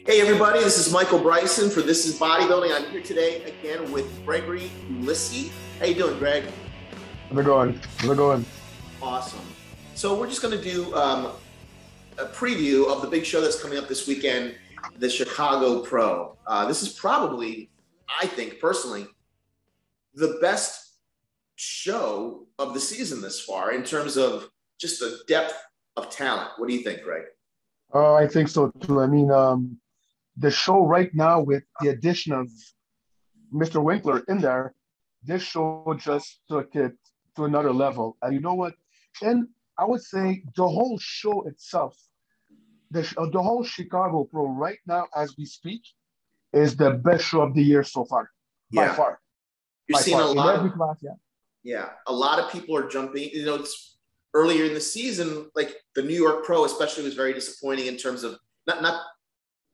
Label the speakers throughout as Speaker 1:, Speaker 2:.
Speaker 1: Hey everybody, this is Michael Bryson for This is Bodybuilding. I'm here today again with Gregory Ulysse. How you doing, Greg?
Speaker 2: How's it going? How's it going?
Speaker 1: Awesome. So we're just going to do a preview of the big show that's coming up this weekend, the Chicago Pro. This is probably, I think personally, the best show of the season this far in terms of just the depth of talent. What do you think, Greg?
Speaker 2: I think so too. I mean, the show right now with the addition of Mr. Winkler in there, this show just took it to another level. And you know what? And I would say the whole show itself, the whole Chicago Pro right now as we speak, is the best show of the year so far, by far.
Speaker 1: You're
Speaker 2: by
Speaker 1: seeing
Speaker 2: far.
Speaker 1: a lot
Speaker 2: in every
Speaker 1: of
Speaker 2: class,
Speaker 1: a lot of people are jumping. You know, it's earlier in the season, like the New York Pro especially was very disappointing in terms of not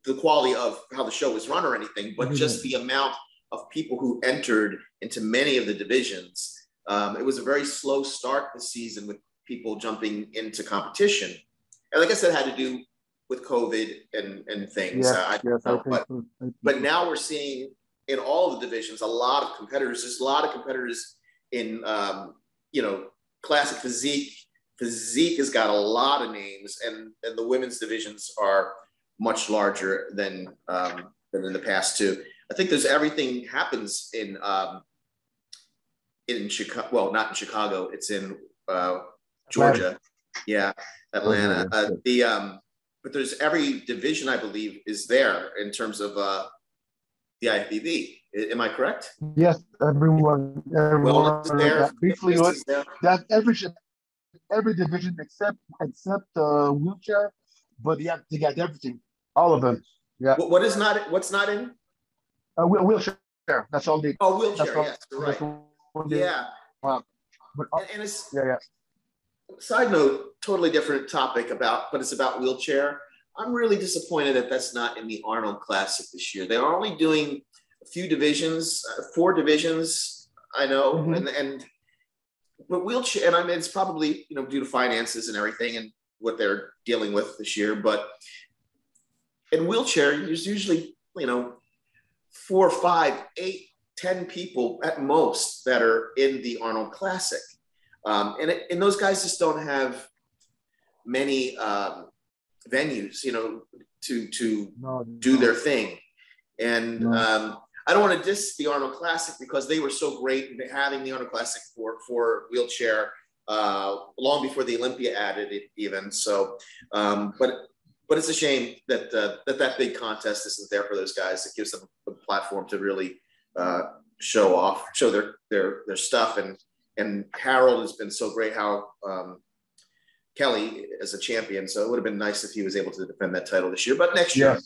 Speaker 1: the quality of how the show was run or anything, but just the amount of people who entered into many of the divisions. It was a very slow start this season with people jumping into competition. And like I said, it had to do with COVID and things. I don't know. But now we're seeing in all of the divisions, a lot of competitors. There's a lot of competitors in, classic physique. Physique has got a lot of names, and the women's divisions are much larger than in the past too. I think there's everything happens in Chicago. Well, not in Chicago. It's in Georgia. Atlanta. But there's every division I believe is there in terms of the IFBB. Am I correct?
Speaker 2: Yes, everyone
Speaker 1: Wellness there.
Speaker 2: Briefly, that's every division except wheelchair, but they got everything, all of them. Yeah.
Speaker 1: What's not in?
Speaker 2: Wheelchair. That's all they.
Speaker 1: Oh, wheelchair. Yes, you're right. Yeah.
Speaker 2: But
Speaker 1: and it's
Speaker 2: yeah.
Speaker 1: Side note, totally different topic but it's about wheelchair. I'm really disappointed that that's not in the Arnold Classic this year. They're only doing a few divisions, 4 divisions, I know, but wheelchair, and I mean, it's probably, due to finances and everything and what they're dealing with this year, but in wheelchair, there's usually, 4, 5, 8, 10 people at most that are in the Arnold Classic. And those guys just don't have many venues, to do their thing. And I don't want to diss the Arnold Classic because they were so great in having the Arnold Classic for wheelchair long before the Olympia added it even. So, but it's a shame that that big contest isn't there for those guys. It gives them a platform to really show their stuff. And Harold has been so great. How Kelly as a champion. So it would have been nice if he was able to defend that title this year. But next year.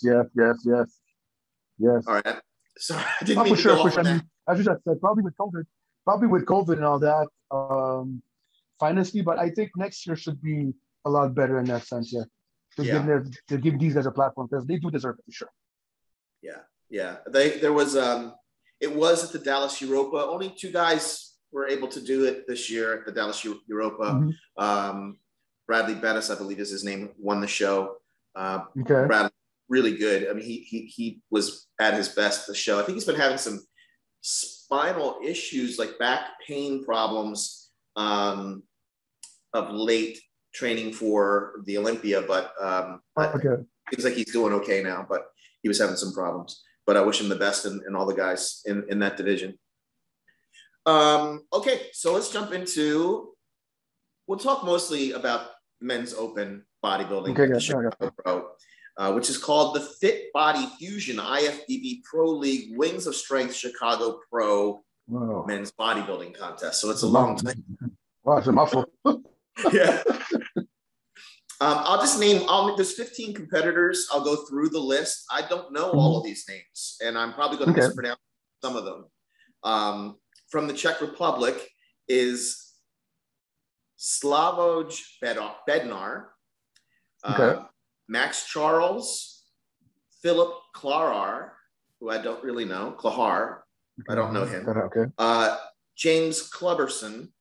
Speaker 1: Yes. All right. Sorry, I didn't mean to go off on that.
Speaker 2: As you said, probably with COVID and all that, financially, but I think next year should be a lot better in that sense, to give these guys a platform because they do deserve it for sure.
Speaker 1: Yeah. There was it was at the Dallas Europa. Only 2 guys were able to do it this year at the Dallas Europa. Bradley Bettis, I believe is his name, won the show. Bradley, really good. I mean, he was at his best at the show. I think he's been having some spinal issues, like back pain problems of late, training for the Olympia. But it seems like he's doing okay now. But he was having some problems. But I wish him the best and all the guys in that division. Okay, so let's jump into. We'll talk mostly about men's open bodybuilding, the Chicago Pro, which is called the Fit Body Fusion IFBB Pro League Wings of Strength Chicago Pro Men's Bodybuilding Contest. So it's a long time.
Speaker 2: Wow, it's a mouthful.
Speaker 1: Yeah. I'll just name. There's 15 competitors. I'll go through the list. I don't know all of these names, and I'm probably going to mispronounce some of them. From the Czech Republic is Slavoj Bednar, Maxx Charles, Philip Klarar, who I don't really know, I don't know him. James Clubberson,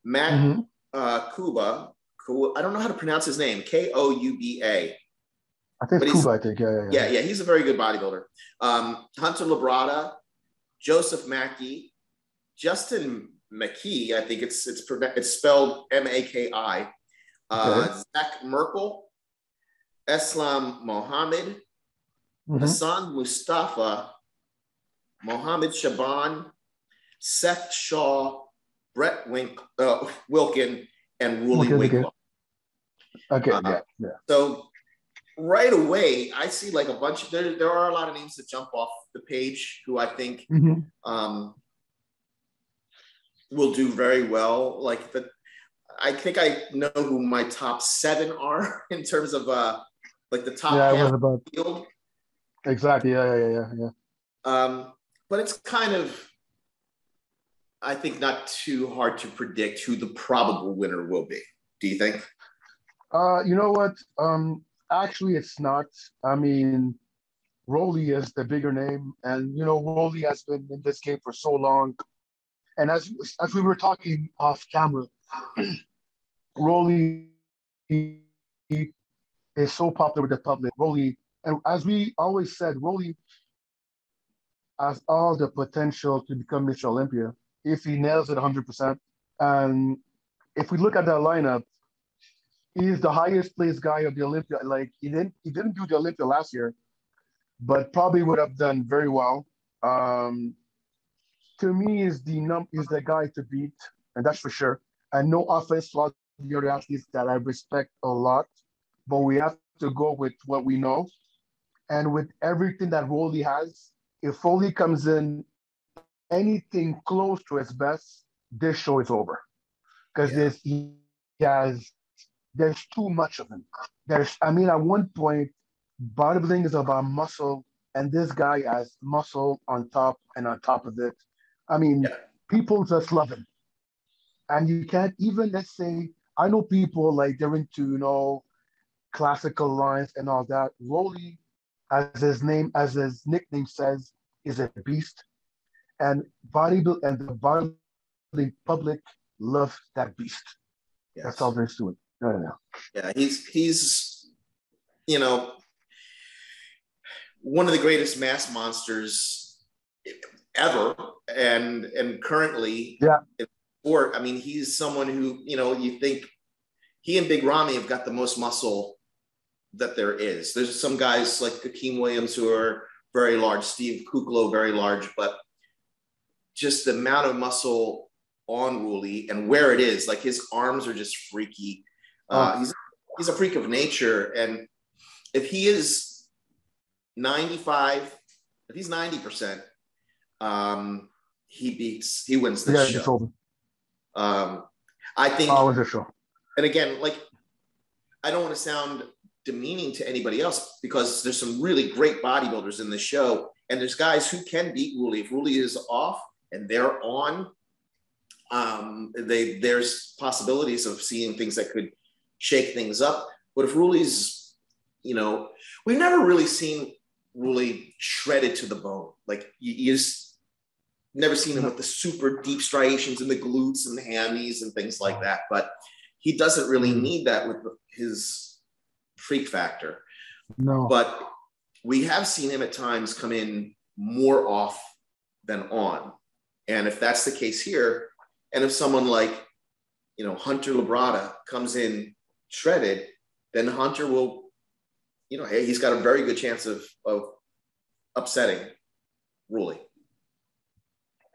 Speaker 1: Matt Kuba, I don't know how to pronounce his name, Kouba,
Speaker 2: I think
Speaker 1: but
Speaker 2: it's Cuba, I think.
Speaker 1: yeah, he's a very good bodybuilder. Hunter Labrada, Joseph Mackey, Justin McKee, I think it's spelled Maki.
Speaker 2: Okay.
Speaker 1: Zach Merkel, Eslam Mohammed, Hassan Mustafa, Mohammed Shaban, Seth Shaw, Brett Wilkin, and Roelly WInklaar.
Speaker 2: Okay, yeah.
Speaker 1: So right away, I see like a bunch of, there are a lot of names that jump off the page who I think will do very well. Like I think I know who my top 7 are in terms of like the top half of the field.
Speaker 2: Exactly. Yeah.
Speaker 1: But it's kind of, I think, not too hard to predict who the probable winner will be. Do you think?
Speaker 2: You know what? Actually, it's not. I mean, Roelly is the bigger name, and you know, Roelly has been in this game for so long. And as we were talking off camera, Roelly is so popular with the public. Roelly, and as we always said, Roelly has all the potential to become Mr. Olympia if he nails it 100%. And if we look at that lineup, he's the highest placed guy of the Olympia. Like he didn't do the Olympia last year, but probably would have done very well. To me, is the guy to beat, and that's for sure. And no offense to all the other athletes that I respect a lot, but we have to go with what we know. And with everything that Roelly has, if Roelly comes in anything close to his best, this show is over. Because there's too much of him. At one point, bodybuilding is about muscle, and this guy has muscle on top and on top of it. People just love him. And you can't even, let's say, I know people like they're into, classical lines and all that. Roelly, as his nickname says, is a beast. And the bodybuilding public loves that beast. Yes. That's all there is to it.
Speaker 1: Yeah, he's one of the greatest mass monsters ever, and currently in sport. He's someone who, you think he and Big Ramy have got the most muscle that there is. There's some guys like Hakeem Williams who are very large, Steve Kuklo very large, but just the amount of muscle on Roelly and where it is, like his arms are just freaky. He's a freak of nature, and if he is 95, if he's 90%, he wins this show. I think. And again, like, I don't want to sound demeaning to anybody else because there's some really great bodybuilders in the show, and there's guys who can beat Roelly. If Roelly is off and they're on, there's possibilities of seeing things that could shake things up. But if Roelly's, we've never really seen Roelly shredded to the bone. Like you just never seen him with the super deep striations in the glutes and the hammies and things like that. But he doesn't really need that with his freak factor.
Speaker 2: No.
Speaker 1: But we have seen him at times come in more off than on. And if that's the case here, and if someone like, Hunter Labrada comes in shredded, then Hunter will, he's got a very good chance of upsetting Roelly.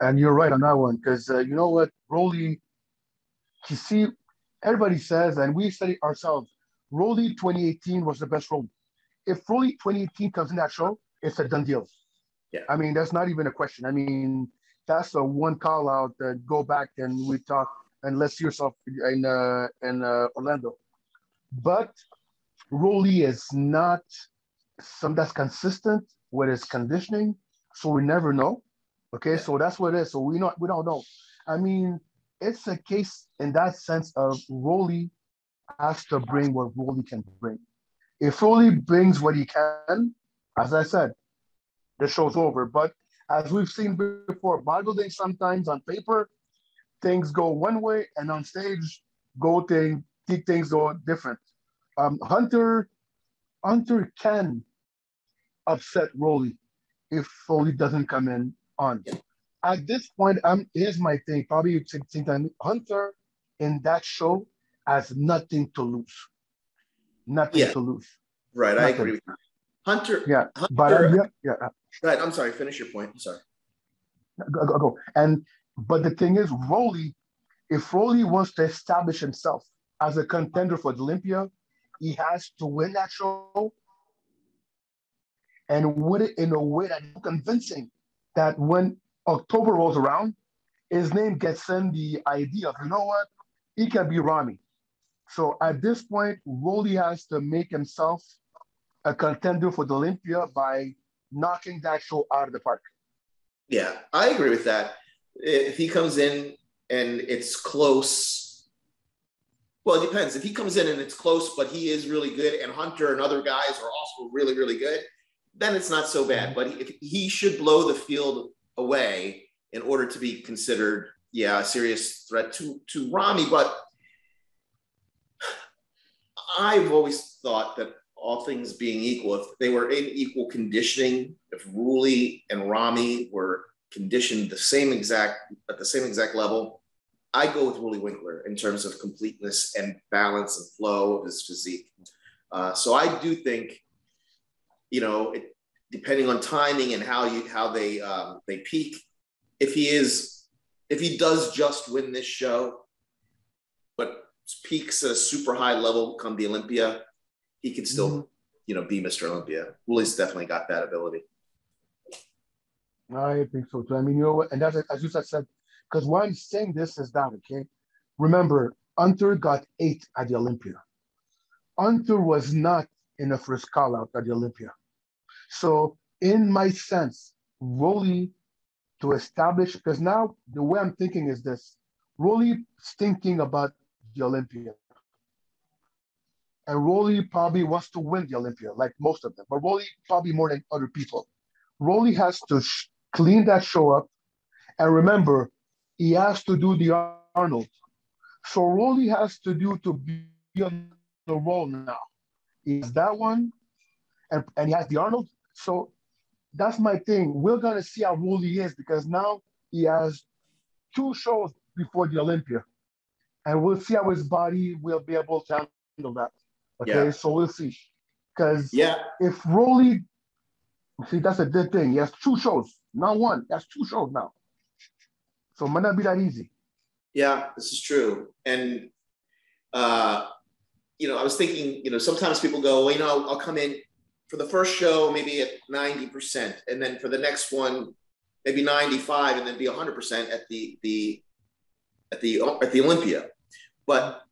Speaker 2: And you're right on that one, because you know what, Roelly, everybody says, and we said it ourselves, Roelly 2018 was the best Roelly. If Roelly 2018 comes in that show, it's a done deal.
Speaker 1: Yeah.
Speaker 2: That's not even a question. That's a one call out that go back and we talk and let's see yourself in Orlando. But Roelly is not some that's consistent with his conditioning, so we never know. Okay, so that's what it is. So we don't know. It's a case in that sense of Roelly has to bring what Roelly can bring. If Roelly brings what he can, as I said, the show's over. But as we've seen before, bodybuilding sometimes on paper, things go one way, and on stage, things go different. Hunter Hunter can upset Roelly if Roelly doesn't come in on. At this point, here's my thing. Probably you think that Hunter in that show has nothing to lose. Nothing
Speaker 1: Yeah,
Speaker 2: to lose.
Speaker 1: right. I agree
Speaker 2: Nothing.
Speaker 1: with you. Hunter,
Speaker 2: Yeah. But
Speaker 1: Hunter,
Speaker 2: yeah.
Speaker 1: go ahead. I'm sorry. Finish your point. I'm sorry.
Speaker 2: Go. But the thing is, Roelly, if Roelly wants to establish himself as a contender for the Olympia, he has to win that show and win it in a way that is convincing that when October rolls around, his name gets in the idea of, you know what, he can be Rami. So at this point, Roelly has to make himself a contender for the Olympia by knocking that show out of the park.
Speaker 1: Yeah, I agree with that. If he comes in and it's close, well, it depends. If he comes in and it's close, but he is really good, and Hunter and other guys are also really, really good, then it's not so bad. But if he should blow the field away in order to be considered, a serious threat to Rami. But I've always thought that all things being equal, if they were in equal conditioning, if Roelly and Rami were conditioned at the same exact level, I go with Roelly WInklaar in terms of completeness and balance and flow of his physique. So I do think, depending on timing and how they peak, if he does just win this show, but peaks at a super high level come the Olympia, he can still, be Mr. Olympia. Ulysses definitely got that ability.
Speaker 2: I think so too. I mean, you know what? And that's, as you said, because why I'm saying this is that, okay? Remember, Hunter got 8 at the Olympia. Hunter was not in the first call out at the Olympia. So, in my sense, Roelly to establish, because now the way I'm thinking is this: Roelly's thinking about the Olympia. And Roelly probably wants to win the Olympia, like most of them, but Roelly probably more than other people. Roelly has to clean that show up. And remember, he has to do the Arnold. So Roelly has to be on the roll now. He has that one, and he has the Arnold. So that's my thing. We're going to see how Roelly is because now he has 2 shows before the Olympia. And we'll see how his body will be able to handle that. Okay, so we'll see. Because if Roelly, see, that's a good thing. He has 2 shows, not one. He has 2 shows now. So it might not be that easy.
Speaker 1: Yeah, this is true. And, I was thinking, sometimes people go, well, I'll come in for the first show, maybe at 90%. And then for the next one, maybe 95 and then be 100% at the Olympia. But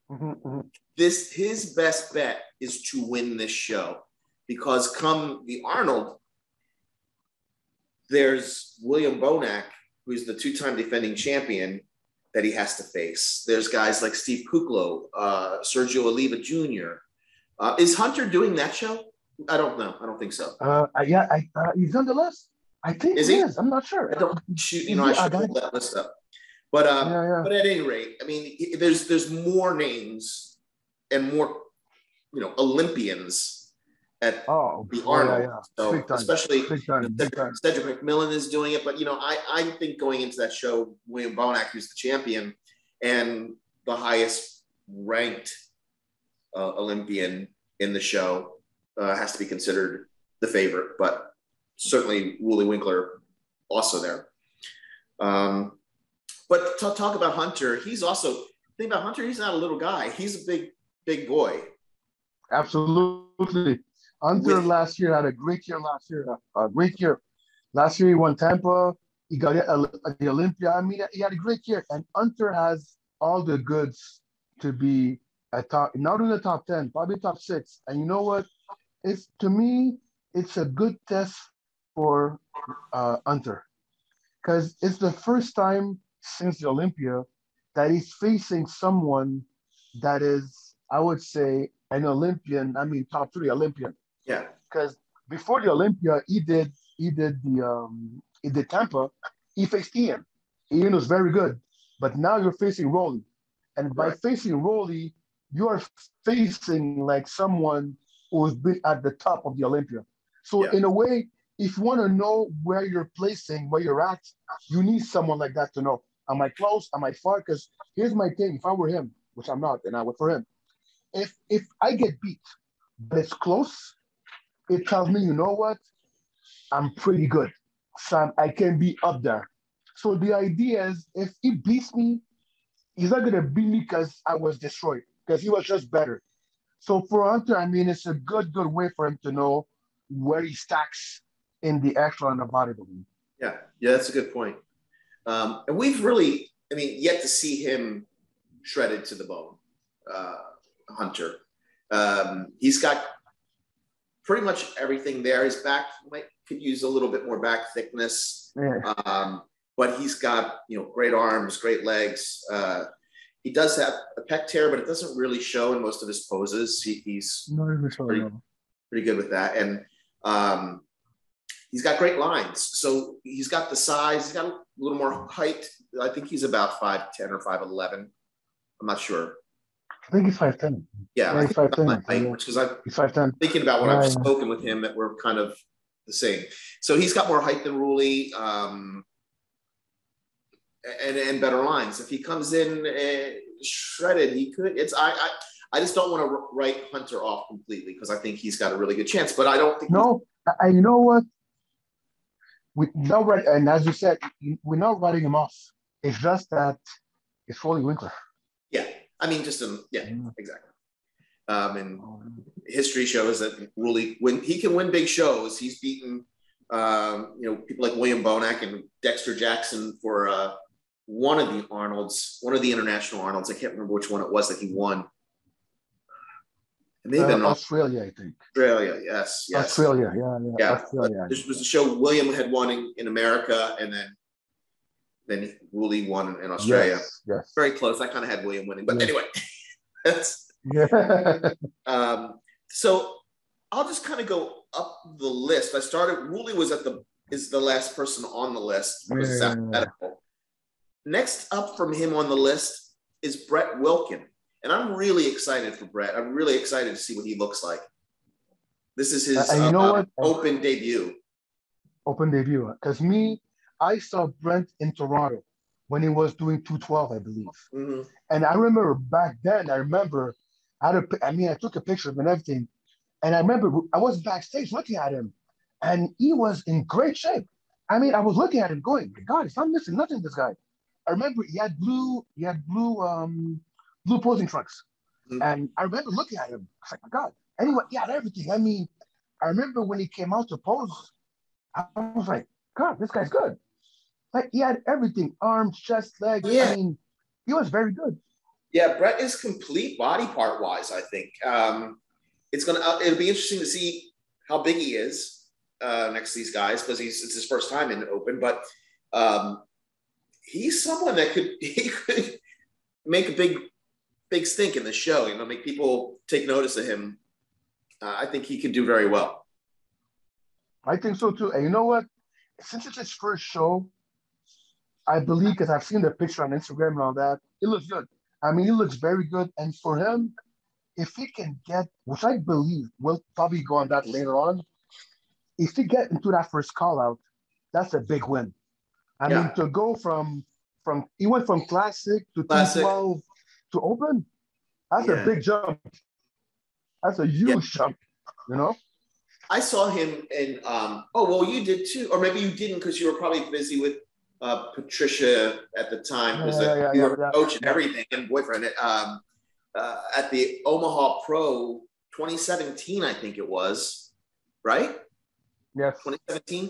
Speaker 1: his best bet is to win this show because come the Arnold, there's William Bonac, who's the 2-time defending champion that he has to face. There's guys like Steve Kuklo, Sergio Oliva Jr. Is Hunter doing that show? I don't know. I don't think so.
Speaker 2: He's on the list. I think he is. I'm not sure.
Speaker 1: I don't shoot. I should pull that list up. But but at any rate, I mean, there's more names and more Olympians at the Arnold. So especially Cedric McMillan is doing it. But I think going into that show, William Bonac, who's the champion and the highest ranked Olympian in the show, has to be considered the favorite. But certainly Roelly WInklaar also there. But to talk about Hunter, he's not a little guy. He's a big boy.
Speaker 2: Absolutely. Hunter last year had a great year Last year he won Tampa. He got the Olympia. I mean, he had a great year. And Hunter has all the goods to be not in the top 10, probably top 6. And you know what? To me, it's a good test for Hunter. Because it's the first time since the Olympia that he's facing someone that is, I would say, an Olympian. I mean, top 3 Olympian.
Speaker 1: Yeah.
Speaker 2: Because before the Olympia, he did Tampa. He faced Ian. Ian was very good. But now you're facing Roelly. And by facing Roelly, you are facing like someone who's been at the top of the Olympia. So in a way, if you want to know where you're placing, where you're at, you need someone like that to know. Am I close? Am I far? Because here's my thing. If I were him, which I'm not, and I would for him, if I get beat, but it's close, it tells me, you know what? I'm pretty good. So I can be up there. So the idea is if he beats me, he's not going to beat me because I was destroyed, because he was just better. So for Hunter, I mean, it's a good way for him to know where he stacks in the echelon of bodybuilding.
Speaker 1: Yeah, that's a good point. And we've really, I mean, yet to see him shredded to the bone, Hunter. He's got pretty much everything there. His back could use a little bit more back thickness, but he's got, great arms, great legs. He does have a pec tear, but it doesn't really show in most of his poses. He's pretty good with that. And he's got great lines. So he's got the size. He's got a little more height. I think he's about 5'10" or 5'11". I'm not sure.
Speaker 2: I think he's 5'10".
Speaker 1: Yeah,
Speaker 2: he's 5'10".
Speaker 1: Because
Speaker 2: he's 5'10".
Speaker 1: Thinking about when I've spoken with him, that we're kind of the same. So he's got more height than Roelly, and better lines. If he comes in shredded, he could. I just don't want to write Hunter off completely, because I think he's got a really good chance. But I don't think.
Speaker 2: No, you know what? And as you said, we're not writing him off. It's just that it's Roelly WInklaar.
Speaker 1: Yeah, I mean, exactly. And history shows that Roelly, when he can win big shows, he's beaten, people like William Bonac and Dexter Jackson for one of the international Arnolds. I can't remember which one it was that he won. It may have been
Speaker 2: Australia, I think.
Speaker 1: Australia, yes.
Speaker 2: Australia, yeah. Australia.
Speaker 1: This was a show William had won in America, and then Roelly won in Australia.
Speaker 2: Yes.
Speaker 1: Very close. I kind of had William winning, but anyway, that's. So I'll just kind of go up the list. I started. Roelly is the last person on the list. It's alphabetical. Next up from him on the list is Brett Wilkin. And I'm really excited for Brett. I'm really excited to see what he looks like. This is his open debut.
Speaker 2: Open debut. Because I saw Brent in Toronto when he was doing 212, I believe. Mm-hmm. And I remember back then, I took a picture of him and everything. And I remember I was backstage looking at him, and he was in great shape. I mean, I was looking at him going, my God, he's not missing nothing, this guy. I remember he had blue posing trunks. Mm-hmm. And I remember looking at him. I was like, my God. Anyway, he had everything. I mean, I remember when he came out to pose, I was like, God, this guy's good. Like, he had everything, arms, chest, legs. Yeah. I mean, he was very good.
Speaker 1: Yeah, Brett is complete body part wise, I think. It'll be interesting to see how big he is next to these guys, because it's his first time in the open, but he's someone that could make a big stink in the show, make people take notice of him. I think he could do very well.
Speaker 2: I think so too. And you know what? Since it's his first show, I believe, because I've seen the picture on Instagram and all that, it looks good. I mean, he looks very good. And for him, if he can get, which I believe we'll probably go on that later on, if he get into that first call out, that's a big win. I mean, to go from he went from classic to 212 to open, that's a big jump. That's a huge jump,
Speaker 1: I saw him in, you did too. Or maybe you didn't, because you were probably busy with Patricia at the time, because you were coach and everything, and boyfriend. At the Omaha Pro 2017, I think it was, right?
Speaker 2: Yes.
Speaker 1: 2017?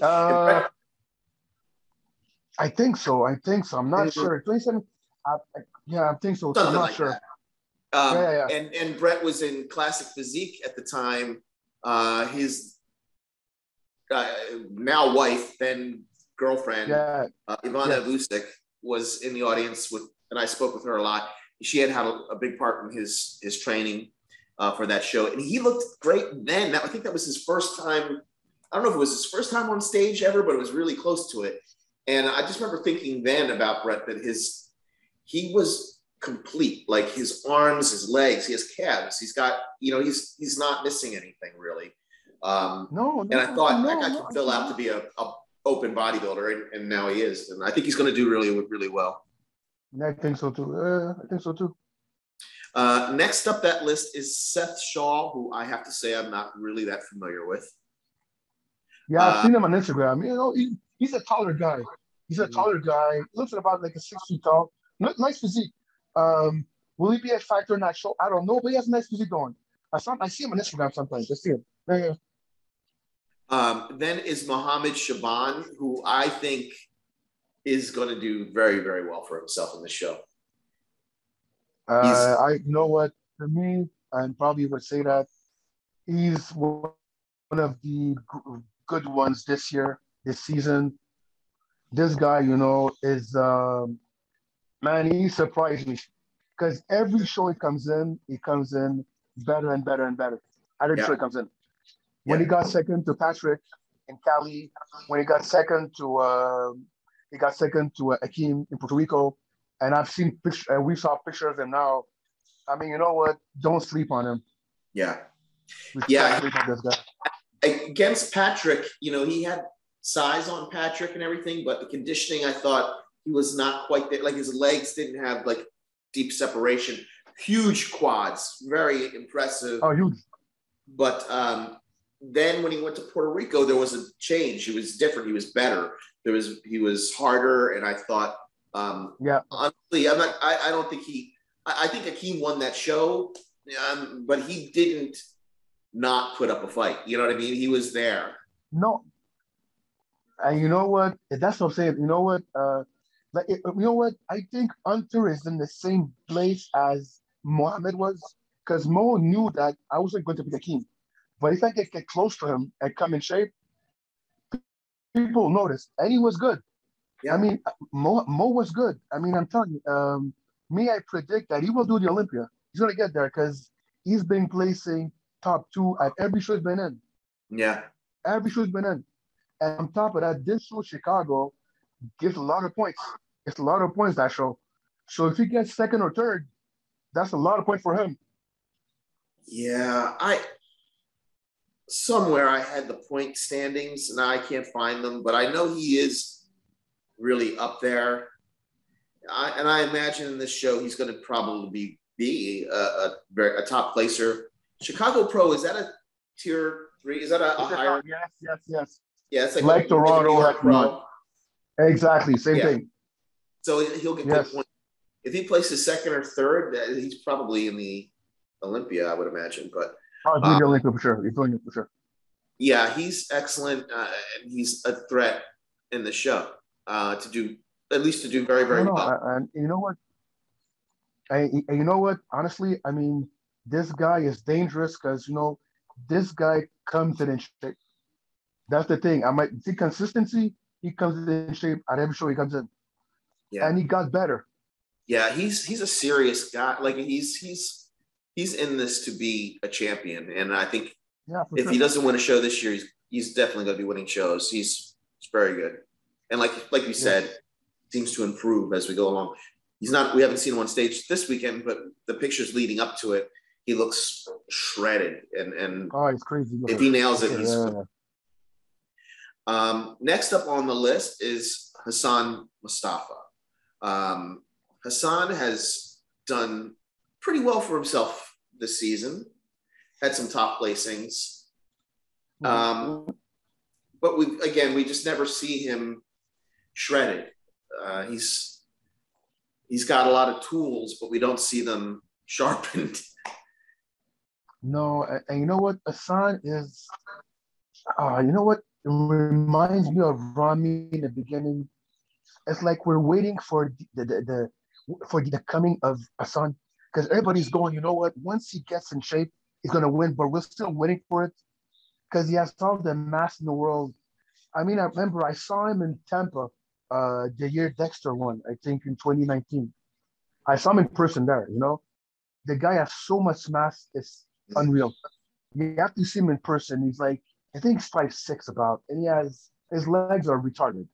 Speaker 2: I think so. I'm not sure. 2017, I think so.
Speaker 1: Something
Speaker 2: I'm not
Speaker 1: like
Speaker 2: sure.
Speaker 1: That. And Brett was in Classic Physique at the time. His now wife, then girlfriend, Ivana Vucic, was in the audience and I spoke with her a lot. She had a big part in his training for that show, and he looked great then. I think that was his first time. I don't know if it was his first time on stage ever, but it was really close to it. And I just remember thinking then about Brett that he was complete. Like his arms, his legs, he has calves. He's got, he's not missing anything really. And I thought that guy could fill out to be a open bodybuilder, and now he is. And I think he's going to do really, really well.
Speaker 2: I think so too.
Speaker 1: Next up that list is Seth Shaw, who I have to say I'm not really that familiar with.
Speaker 2: Yeah, I've seen him on Instagram. He's a taller guy. He's a taller guy. Looks about like a 6 feet tall. Nice physique. Will he be a factor in that show? I don't know, but he has a nice physique going. I see him on Instagram sometimes. I see him. Yeah.
Speaker 1: Then is Mohammed Shaban, who I think is going to do very, very well for himself in the show.
Speaker 2: I know what, for me, and probably would say that he's one of the good ones this season. This guy, is man, he surprised me because every show he comes in better and better and better. Every show he comes in. When he got second to Patrick in Cali, when he got second to Akeem in Puerto Rico, and I've seen we saw pictures of him now. I mean, you know what? Don't sleep on him.
Speaker 1: Yeah.
Speaker 2: Sleep on this guy.
Speaker 1: Against Patrick, he had size on Patrick and everything, but the conditioning, I thought he was not quite there. Like his legs didn't have like deep separation. Huge quads, very impressive.
Speaker 2: Oh, huge.
Speaker 1: But then when he went to Puerto Rico, there was a change. He was different. He was better. He was harder, and I thought, honestly, I think Akeem won that show, but he didn't not put up a fight. You know what I mean? He was there.
Speaker 2: No. And you know what? That's what I'm saying. You know what? I think Hunter is in the same place as Mohammed was, because Mo knew that I wasn't going to be Akeem. But if I could get close to him and come in shape, people noticed. And he was good. Yeah. I mean, Mo was good. I mean, I'm telling you, I predict that he will do the Olympia. He's going to get there because he's been placing top 2 at every show he's been in.
Speaker 1: Yeah.
Speaker 2: Every show he's been in. And on top of that, this show, Chicago, gives a lot of points. It's a lot of points, that show. So if he gets second or third, that's a lot of points for him.
Speaker 1: Yeah. Somewhere I had the point standings, and I can't find them, but I know he is really up there. And I imagine in this show he's going to probably be a top placer. Chicago Pro, is that a tier 3? Is that a higher?
Speaker 2: Yes.
Speaker 1: Yeah, it's
Speaker 2: like Toronto,
Speaker 1: like Pro.
Speaker 2: Exactly, same thing.
Speaker 1: So he'll get good points. If he places second or third, he's probably in the Olympia, I would imagine. But
Speaker 2: the Olympia for sure. He's doing it for sure.
Speaker 1: Yeah, he's excellent, and he's a threat in the show to do very, very well.
Speaker 2: And you know what? Honestly, I mean, this guy is dangerous because this guy comes in shape. That's the thing. I might see consistency. He comes in shape at every show he comes in. Yeah. And he got better.
Speaker 1: Yeah, he's a serious guy. Like he's in this to be a champion. And I think if he doesn't win a show this year, he's definitely going to be winning shows. He's very good. And like you said, seems to improve as we go along. We haven't seen him on stage this weekend, but the pictures leading up to it, he looks shredded. And
Speaker 2: he's crazy.
Speaker 1: If he nails it, he's next up on the list is Hassan Mustafa. Hassan has done pretty well for himself this season, had some top placings. But we just never see him shredded. He's got a lot of tools, but we don't see them sharpened.
Speaker 2: No, and you know what? Hassan is, you know what? It reminds me of Rami in the beginning. It's like we're waiting for the coming of Hassan, because everybody's going, you know what? Once he gets in shape, he's going to win, but we're still waiting for it because he has all the mass in the world. I mean, I remember I saw him in Tampa the year Dexter won, I think in 2019. I saw him in person there, The guy has so much mass, it's unreal. You have to see him in person. He's like, I think he's 5'6" about, and his legs are retarded.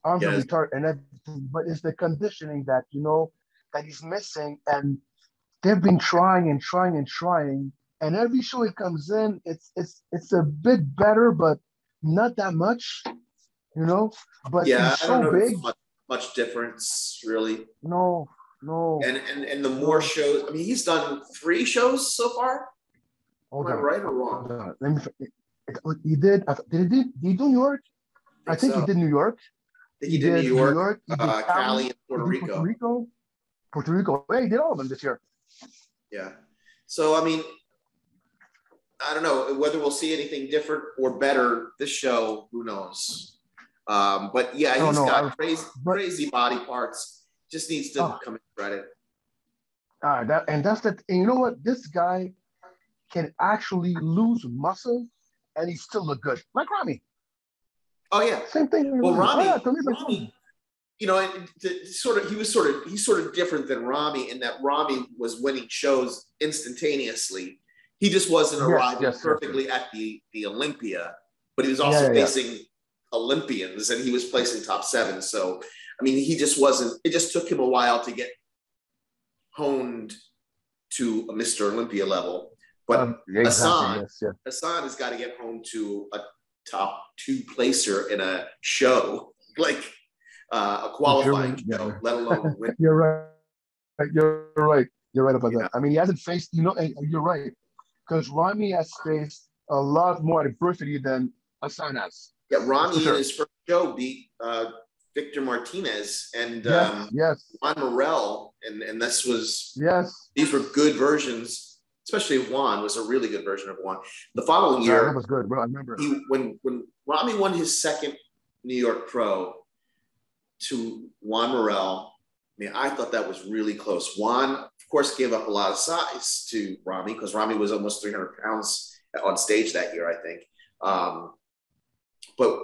Speaker 2: Arms are retarded and everything, but it's the conditioning that, that he's missing, and they've been trying and trying and trying, and every show he comes in, it's a bit better, but not that much, you know. But
Speaker 1: Yeah,
Speaker 2: he's
Speaker 1: I don't
Speaker 2: so
Speaker 1: notice
Speaker 2: big.
Speaker 1: much difference really.
Speaker 2: No, no,
Speaker 1: And the more
Speaker 2: no.
Speaker 1: shows, I mean, he's done 3 shows so far. Am
Speaker 2: Hold
Speaker 1: I
Speaker 2: on,
Speaker 1: right or
Speaker 2: hold
Speaker 1: wrong?
Speaker 2: on. Let me. He did. Did he do New York?
Speaker 1: I
Speaker 2: I
Speaker 1: think
Speaker 2: think he
Speaker 1: so.
Speaker 2: did New York.
Speaker 1: I think
Speaker 2: He
Speaker 1: he did New
Speaker 2: did New
Speaker 1: York,
Speaker 2: York. He did
Speaker 1: Cali,
Speaker 2: Cali.
Speaker 1: and
Speaker 2: He
Speaker 1: Puerto
Speaker 2: did Puerto
Speaker 1: Rico.
Speaker 2: Rico. Puerto Rico. Hey, he did all of them this year.
Speaker 1: Yeah. So I mean, I don't know whether we'll see anything different or better this show. Who knows? But yeah,
Speaker 2: I don't
Speaker 1: he's
Speaker 2: know.
Speaker 1: got
Speaker 2: But
Speaker 1: crazy body parts. Just needs to
Speaker 2: oh,
Speaker 1: come in credit.
Speaker 2: that's the. And you know what? This guy can actually lose muscle, and he still look good. Like Rami.
Speaker 1: Oh yeah.
Speaker 2: Same thing with
Speaker 1: Well,
Speaker 2: Rami. Oh yeah, to me, like
Speaker 1: Rami,
Speaker 2: Rami.
Speaker 1: you know, he's sort of different than Rami in that Rami was winning shows instantaneously. He just wasn't
Speaker 2: Yes,
Speaker 1: arriving
Speaker 2: yes, yes, yes.
Speaker 1: perfectly at the Olympia, but he was
Speaker 2: Yeah,
Speaker 1: also
Speaker 2: yeah, yeah.
Speaker 1: facing Olympians and he was placing top 7. So I mean, he just wasn't. It just took him a while to get honed to a Mr. Olympia level. But
Speaker 2: Exactly.
Speaker 1: Hassan,
Speaker 2: Yes, yes.
Speaker 1: Hassan has got to get honed to a top 2 placer in a show like a
Speaker 2: You're,
Speaker 1: qualifying show, let alone win.
Speaker 2: you're right. You're right. You're right about
Speaker 1: You
Speaker 2: that.
Speaker 1: know,
Speaker 2: I mean, he hasn't faced, and you're right, because Rami has faced a lot more adversity than Hassan has.
Speaker 1: yeah,
Speaker 2: That's for
Speaker 1: Rami in
Speaker 2: sure.
Speaker 1: his first show beat Victor Martinez and
Speaker 2: Yes, yes,
Speaker 1: Juan Morel, and
Speaker 2: yes.
Speaker 1: these were good versions. Especially Juan was a really good version of Juan. The following
Speaker 2: That
Speaker 1: year,
Speaker 2: was good, bro. I remember.
Speaker 1: when Rami won his second New York Pro to Juan Morel, I mean, I thought that was really close. Juan, of course, gave up a lot of size to Rami because Rami was almost 300 pounds on stage that year, I think. But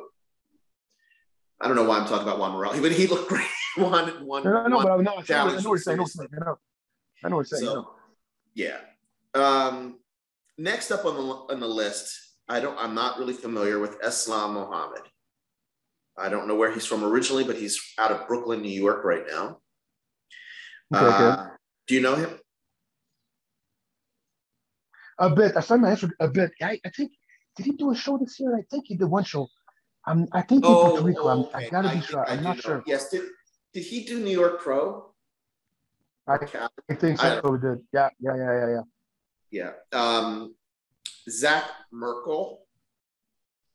Speaker 1: I don't know why I'm talking about Juan Morel, but he looked great.
Speaker 2: No, but I
Speaker 1: Challenge
Speaker 2: know what you're saying.
Speaker 1: seriously.
Speaker 2: I know what you're saying.
Speaker 1: So yeah. Next up on the list, I'm not really familiar with Islam Mohammed. I don't know where he's from originally, but he's out of Brooklyn, New York right now.
Speaker 2: Okay, okay.
Speaker 1: Do you know him?
Speaker 2: A bit. I found my answer a bit. I think, did he do a show this year? I think he did one show. I think in Puerto Rico. I
Speaker 1: Okay.
Speaker 2: gotta
Speaker 1: I
Speaker 2: be
Speaker 1: think
Speaker 2: sure.
Speaker 1: I
Speaker 2: I'm
Speaker 1: do
Speaker 2: not
Speaker 1: know.
Speaker 2: sure.
Speaker 1: Yes. Did he do New York Pro
Speaker 2: I,
Speaker 1: or Cali?
Speaker 2: I think
Speaker 1: I
Speaker 2: so.
Speaker 1: don't know.
Speaker 2: We did. Yeah.
Speaker 1: Yeah. Zach Merkel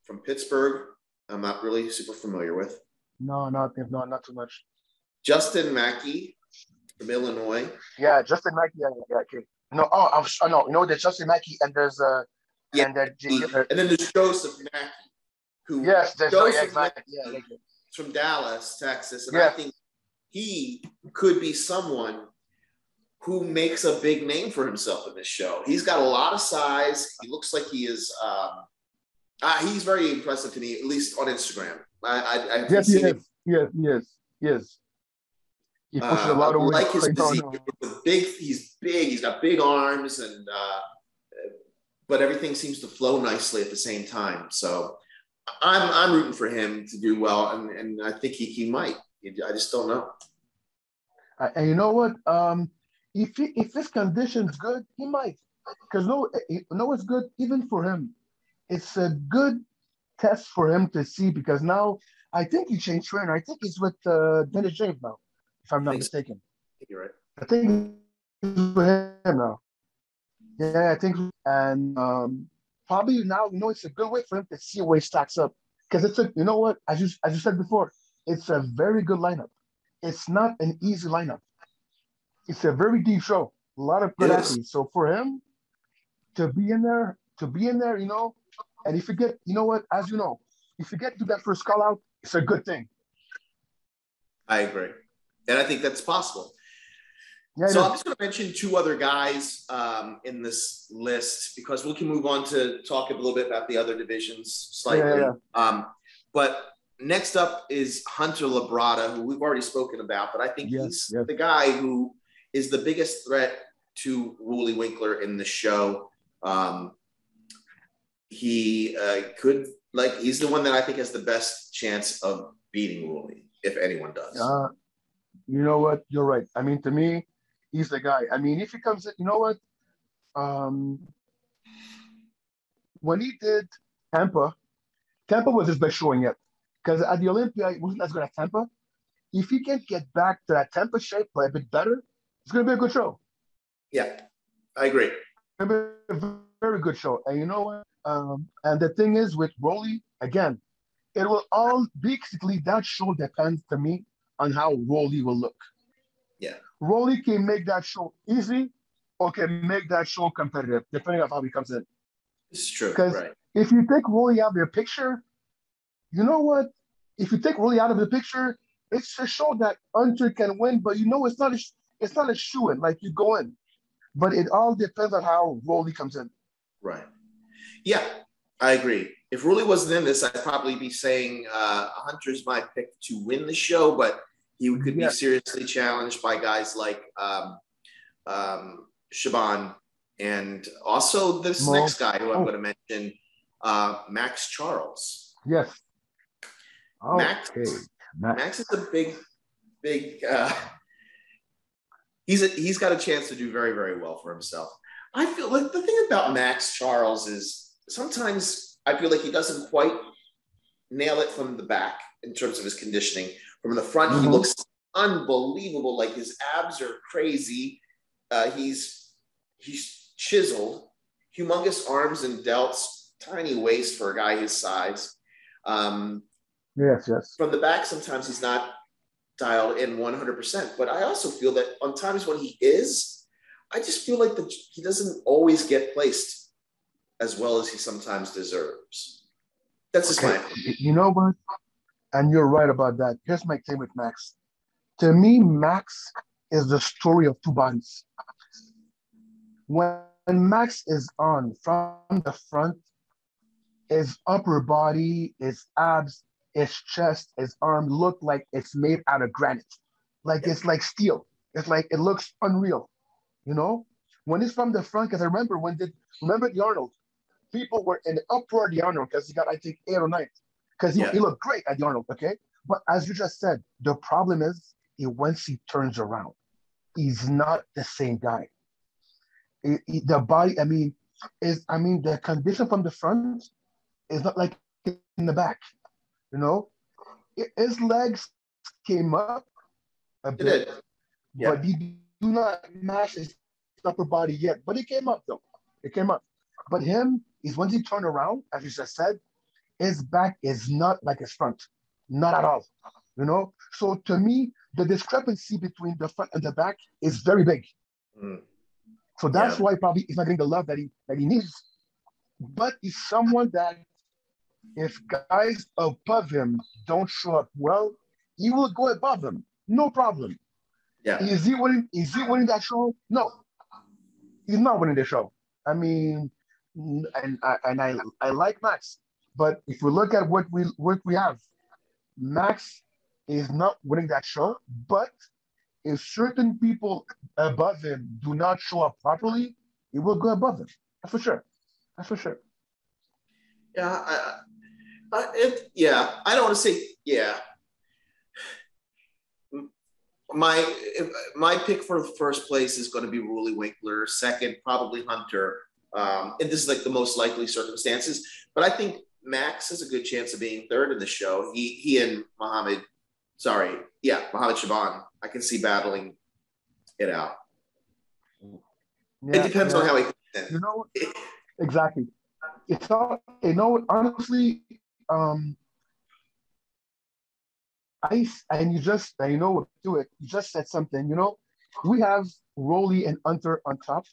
Speaker 1: from Pittsburgh. I'm not really super familiar with.
Speaker 2: No, not too much.
Speaker 1: Justin Mackey from Illinois.
Speaker 2: Yeah, Justin Mackey. Yeah. Okay. No, no. You know, there's Justin Mackey, and there's
Speaker 1: Yeah.
Speaker 2: and there,
Speaker 1: And then there's Joseph Mackey, who
Speaker 2: yes, there's yeah,
Speaker 1: Joseph
Speaker 2: exactly.
Speaker 1: Mackey
Speaker 2: Yeah.
Speaker 1: is from Dallas, Texas, and I
Speaker 2: Yes.
Speaker 1: think he could be someone who makes a big name for himself in this show. He's got a lot of size. He looks like he is. He's very impressive to me, at least on Instagram. I haven't
Speaker 2: Yes,
Speaker 1: seen it.
Speaker 2: yes. He pushes a
Speaker 1: I
Speaker 2: lot of weight.
Speaker 1: like his
Speaker 2: No,
Speaker 1: physique.
Speaker 2: no.
Speaker 1: He's big. He's got big arms, and but everything seems to flow nicely at the same time. So I'm rooting for him to do well, and I think he might. I just don't know.
Speaker 2: And you know what? If his condition's good, he might. Because it's good even for him. It's a good test for him to see because now I think he changed trainer. I think he's with Dennis James now, if I'm
Speaker 1: I
Speaker 2: not
Speaker 1: think so.
Speaker 2: mistaken.
Speaker 1: You're right.
Speaker 2: I think he's with him now. Yeah, I think, and probably now it's a good way for him to see where he stacks up because you know what, as you said before, it's a very good lineup. It's not an easy lineup. It's a very deep show. A lot of good
Speaker 1: It is.
Speaker 2: athletes. So for him to be in there, and if you get, you know what, as you know, if you get to that first call out, it's a good thing.
Speaker 1: I agree, and I think that's possible.
Speaker 2: Yeah,
Speaker 1: So I'm just going to mention 2 other guys in this list because we can move on to talk a little bit about the other divisions slightly. But next up is Hunter Labrada, who we've already spoken about, but I think he's the guy who is the biggest threat to Roelly WInklaar in the show. He he's the one that I think has the best chance of beating Roelly, if anyone does.
Speaker 2: You know what? You're right. I mean, to me, he's the guy. I mean, if he comes in, you know what? Um, when he did Tampa, Tampa was his best showing yet. Because at the Olympia, he wasn't as good as Tampa. If he can get back to that Tampa shape, but a bit better, it's going to be a good show.
Speaker 1: Yeah, I agree.
Speaker 2: It's going to be a very good show. And you know what? And the thing is with Roelly, again, it will all basically that show depends to me on how Roelly will look.
Speaker 1: Yeah,
Speaker 2: Roelly can make that show easy or can make that show competitive, depending on how he comes in.
Speaker 1: it's true.
Speaker 2: Because
Speaker 1: Right.
Speaker 2: if you take Roelly out of the picture, you know what? If you take Roelly out of the picture, it's a show that Hunter can win, but you know it's not a shoe-in like you go in. But it all depends on how Roelly comes in.
Speaker 1: Right. Yeah, I agree. If Roelly wasn't in this, I'd probably be saying Hunter's my pick to win the show, but he could be seriously challenged by guys like Shaban and also this next guy who I'm going to mention, Maxx Charles.
Speaker 2: Yes.
Speaker 1: Okay. Maxx is a big. He's got a chance to do very, very well for himself. I feel like the thing about Maxx Charles is sometimes I feel like he doesn't quite nail it from the back in terms of his conditioning. From the front, he looks unbelievable. Like his abs are crazy. He's chiseled, humongous arms and delts, tiny waist for a guy his size.
Speaker 2: Yes.
Speaker 1: From the back, sometimes he's not dialed in 100%. But I also feel that on times when he is, I just feel like he doesn't always get placed as well as he sometimes deserves. That's just my opinion.
Speaker 2: You know what? And you're right about that. Here's my thing with Maxx. To me, Maxx is the story of two bodies. When Maxx is on from the front, his upper body, his abs, his chest, his arm look like it's made out of granite. Like it's like steel. It's like it looks unreal. You know? When it's from the front, because I remember remember the Arnold? People were in the uproar of the Arnold because he got, I think, 8 or 9. Because he looked great at the Arnold, okay? But as you just said, the problem is once he turns around, he's not the same guy. The body, the condition from the front is not like in the back. You know, his legs came up a bit, but he do not match his upper body yet. But it came up though. It came up. But him is once he turned around, as you just said, his back is not like his front, not at all. You know. So to me, the discrepancy between the front and the back is very big. So that's why probably he's not getting the love that he needs. But he's someone that if guys above him don't show up well, he will go above them. No problem.
Speaker 1: Yeah.
Speaker 2: Is he winning that show? No. He's not winning the show. I mean, and I like Maxx. But if we look at what we have, Maxx is not winning that show, but if certain people above him do not show up properly, he will go above them. That's for sure. That's for sure.
Speaker 1: Yeah, I don't want to say My pick for the first place is going to be Roelly WInklaar. Second, probably Hunter. And this is like the most likely circumstances. But I think Maxx has a good chance of being third in the show. He and Mohammed Shaban, I can see battling it out. It depends on how he comes in.
Speaker 2: You know, exactly. It's all, honestly, you just said something, we have Roelly and Hunter on top.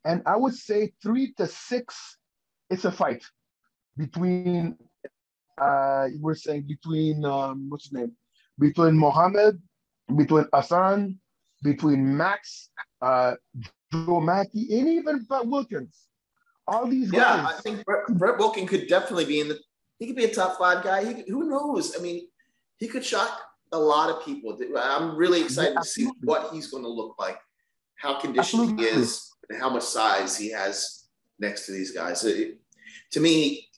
Speaker 2: And I would say 3 to 6, it's a fight between, what's his name? Between Mohammed, between Hassan, between Maxx, Joe Mackey, and even Brett Wilkins. All these guys.
Speaker 1: Yeah, I think Brett Wilkins could definitely be he could be a top 5 guy. Who knows? I mean, he could shock a lot of people. I'm really excited to see what he's going to look like, how conditioned he is, and how much size he has next to these guys. To me,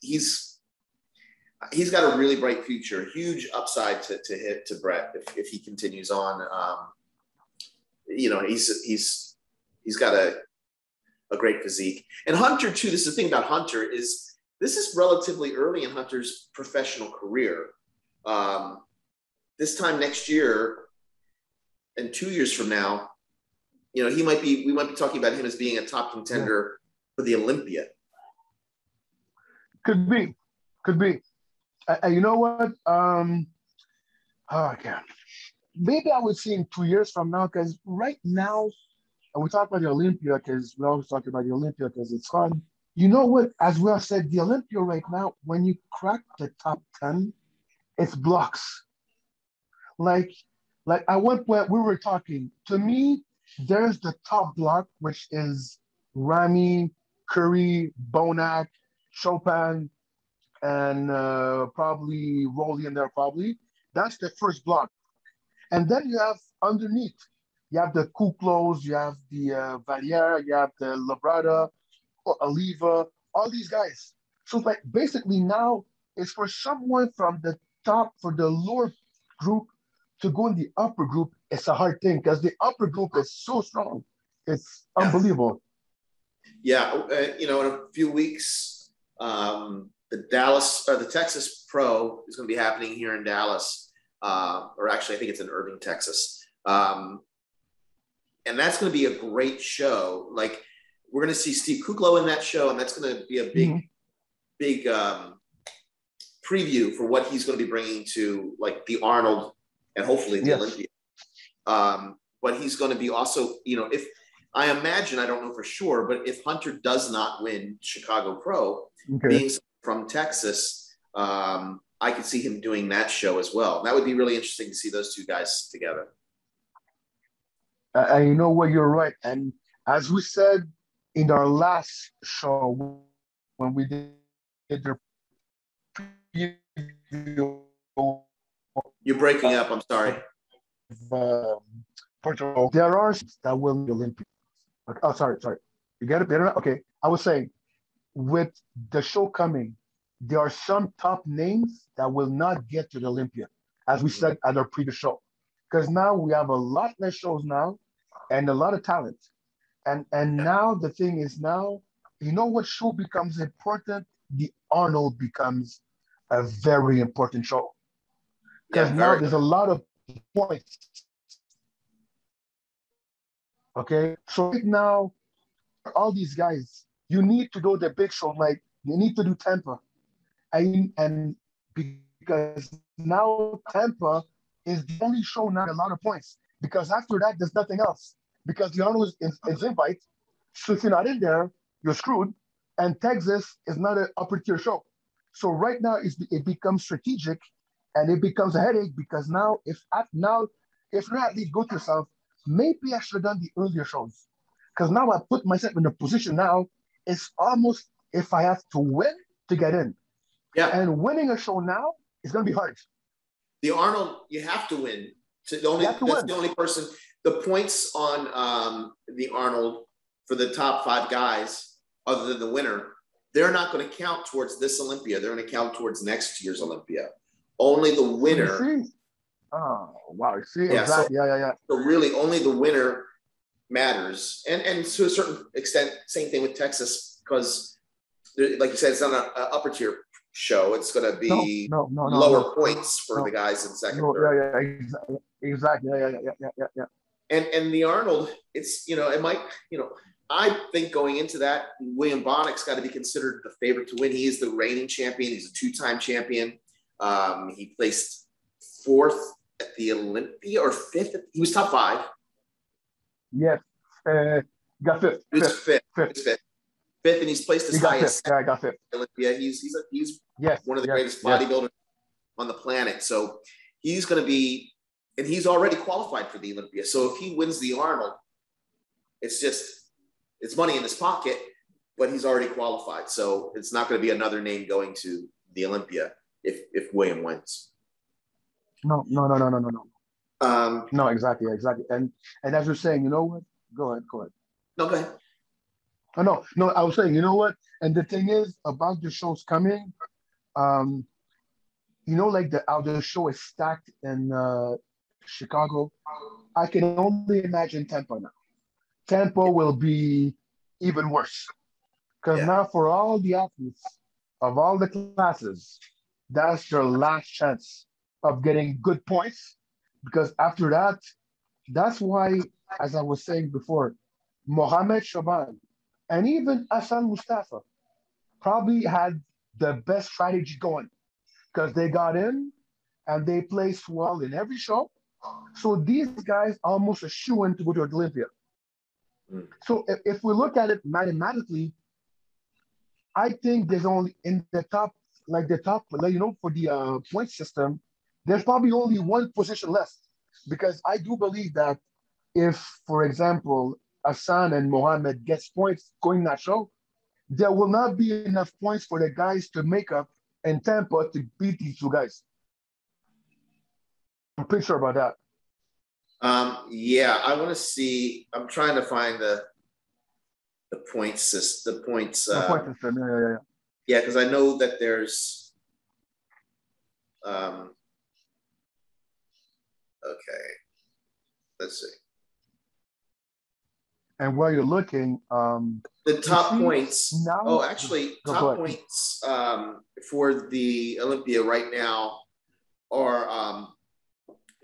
Speaker 1: he's got a really bright future, huge upside to hit to Brett if he continues on. You know, he's got a great physique. And Hunter too. This is the thing about Hunter is this is relatively early in Hunter's professional career. This time next year and 2 years from now, you know, we might be talking about him as being a top contender for the Olympia.
Speaker 2: Could be. You know what? Oh, God. Maybe I would see in 2 years from now, because right now, and we talk about the Olympia because we always talk about the Olympia because it's fun. You know what? As well said, the Olympia right now, when you crack the top 10, it's blocks. Like at one point we were talking. To me, there's the top block, which is Ramy, Curry, Bonac, Chopin, and probably Roelly in there probably. That's the first block. And then you have underneath, you have the Kuklos, you have the Valliere, you have the Labrada, Oliva, all these guys. So like basically now it's for someone from the top, for the lower group to go in the upper group, it's a hard thing because the upper group is so strong. It's unbelievable.
Speaker 1: Yeah, you know, in a few weeks, the Texas Pro is going to be happening here in Dallas, or actually, I think it's in Irving, Texas, and that's going to be a great show. Like, we're going to see Steve Kuklo in that show, and that's going to be a big preview for what he's going to be bringing to like the Arnold and hopefully the Olympia. But he's going to be also, you know, if I imagine, I don't know for sure, but if Hunter does not win Chicago Pro, being from Texas, I could see him doing that show as well. That would be really interesting to see those two guys together.
Speaker 2: And you know what, you're right. And as we said in our last show, when we did the preview,
Speaker 1: you're breaking up. I'm sorry.
Speaker 2: Portugal, there are that will be Olympic. Oh, sorry. You get it better? Okay. I was saying, with the show coming, there are some top names that will not get to the Olympia, as we said at our previous show. Because now we have a lot less shows now and a lot of talent. And now the thing is now, you know what show becomes important? The Arnold becomes a very important show. Because now there's a lot of points. Okay? So right now, all these guys, you need to do the big show, like you need to do Tampa. And because now Tampa is the only show now a lot of points. Because after that, there's nothing else. Because the Arnold is invite. So if you're not in there, you're screwed. And Texas is not an upper tier show. So right now it becomes strategic and it becomes a headache because now if you're at least go to yourself, maybe I should have done the earlier shows. Because now I put myself in a position now, it's almost if I have to win to get in.
Speaker 1: Yeah.
Speaker 2: And winning a show now is going to be hard.
Speaker 1: The Arnold, you have to win. That's the only person. The points on the Arnold for the top 5 guys, other than the winner, they're not going to count towards this Olympia. They're going to count towards next year's Olympia. Only the winner.
Speaker 2: Oh, wow. See, exactly. Yeah.
Speaker 1: So really, only the winner matters. And to a certain extent, same thing with Texas, because, like you said, it's not an upper tier show. It's going to be lower points for the guys in second, third.
Speaker 2: Yeah, exactly. Yeah.
Speaker 1: And the Arnold, it's, you know, it might, you know, I think going into that, William Bonnick's got to be considered the favorite to win. He is the reigning champion. He's a 2-time champion. He placed 4th at the Olympia or 5th. He was top 5.
Speaker 2: Yes. Got 5th.
Speaker 1: He was 5th, and he's placed as high as
Speaker 2: I got 5th.
Speaker 1: Olympia. He's one of the greatest bodybuilders on the planet. So he's going to be, and he's already qualified for the Olympia. So if he wins the Arnold, it's money in his pocket, but he's already qualified. So it's not going to be another name going to the Olympia if William wins.
Speaker 2: No. No, exactly. And as you're saying, you know what? Go ahead.
Speaker 1: No, go ahead.
Speaker 2: No, I was saying, you know what? And the thing is about the shows coming, like how the show is stacked in Chicago. I can only imagine Tampa now. Tampa will be even worse because
Speaker 1: Yeah.
Speaker 2: now for all the athletes of all the classes, that's their last chance of getting good points. Because after that, that's why, as I was saying before, Mohamed Shaban and even Hassan Mustafa probably had the best strategy going because they got in and they placed well in every show. So these guys almost a shoe in to go to Olympia.
Speaker 1: Mm.
Speaker 2: So if we look at it mathematically, I think there's only in the top, like the top, like, for the point system, there's probably only one position left. Because I do believe that if, for example, Hassan and Mohammed gets points going that show, there will not be enough points for the guys to make up in Tampa to beat these two guys. I'm pretty sure about that.
Speaker 1: Yeah, I want to see. I'm trying to find the points system. The points.
Speaker 2: The point system. Yeah.
Speaker 1: Yeah, because I know that there's. Okay, let's see.
Speaker 2: And while you're looking,
Speaker 1: the top points.
Speaker 2: Now,
Speaker 1: oh, actually, top points for the Olympia right now are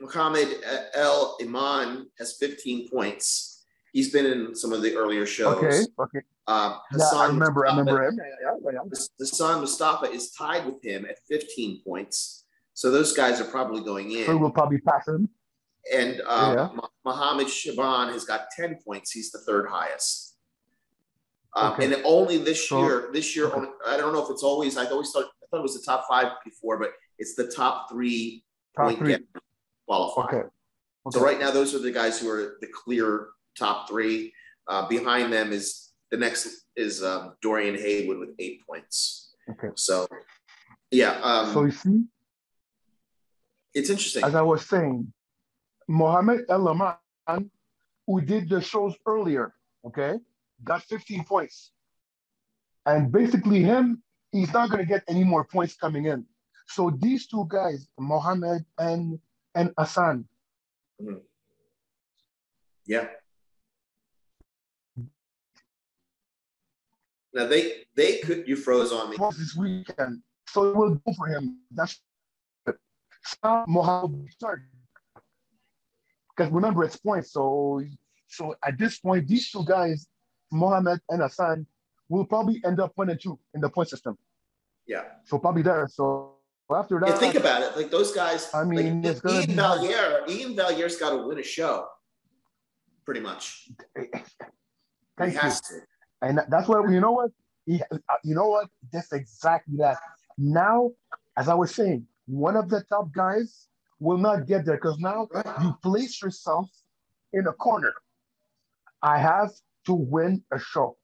Speaker 1: Mohamed El Iman has 15 points. He's been in some of the earlier shows.
Speaker 2: Okay.
Speaker 1: Hassan
Speaker 2: I remember him. Yeah.
Speaker 1: Hassan Mustafa is tied with him at 15 points. So those guys are probably going in.
Speaker 2: So we'll probably pass him.
Speaker 1: And Mohamed Shaban has got 10 points. He's the third highest. And only this year, I don't know if it's always, I thought it was the top 5 before, but it's the top 3 point getters qualify.
Speaker 2: Okay.
Speaker 1: So right now, those are the guys who are the clear top 3. Behind them is the next is Dorian Haywood with 8 points.
Speaker 2: Okay.
Speaker 1: So, yeah.
Speaker 2: So you see,
Speaker 1: it's interesting.
Speaker 2: As I was saying, Mohamed El Iman, who did the shows earlier, got 15 points. And basically he's not going to get any more points coming in. So these two guys, Mohamed and Hassan.
Speaker 1: Mm-hmm. Yeah. Now they could, you froze on me.
Speaker 2: This weekend. So it will go for him. That's Mohamed start. Because remember, it's points. So at this point, these two guys, Mohamed and Hassan, will probably end up 1 and 2 in the point system.
Speaker 1: Yeah.
Speaker 2: So probably there. So after that,
Speaker 1: think about it. Like those guys.
Speaker 2: I mean,
Speaker 1: like, Ian Valier's got to win a show, pretty much.
Speaker 2: Thank you. And that's what you know. What? That's exactly that. Now, as I was saying, one of the top guys will not get there because now you place yourself in a corner. I have to win a show.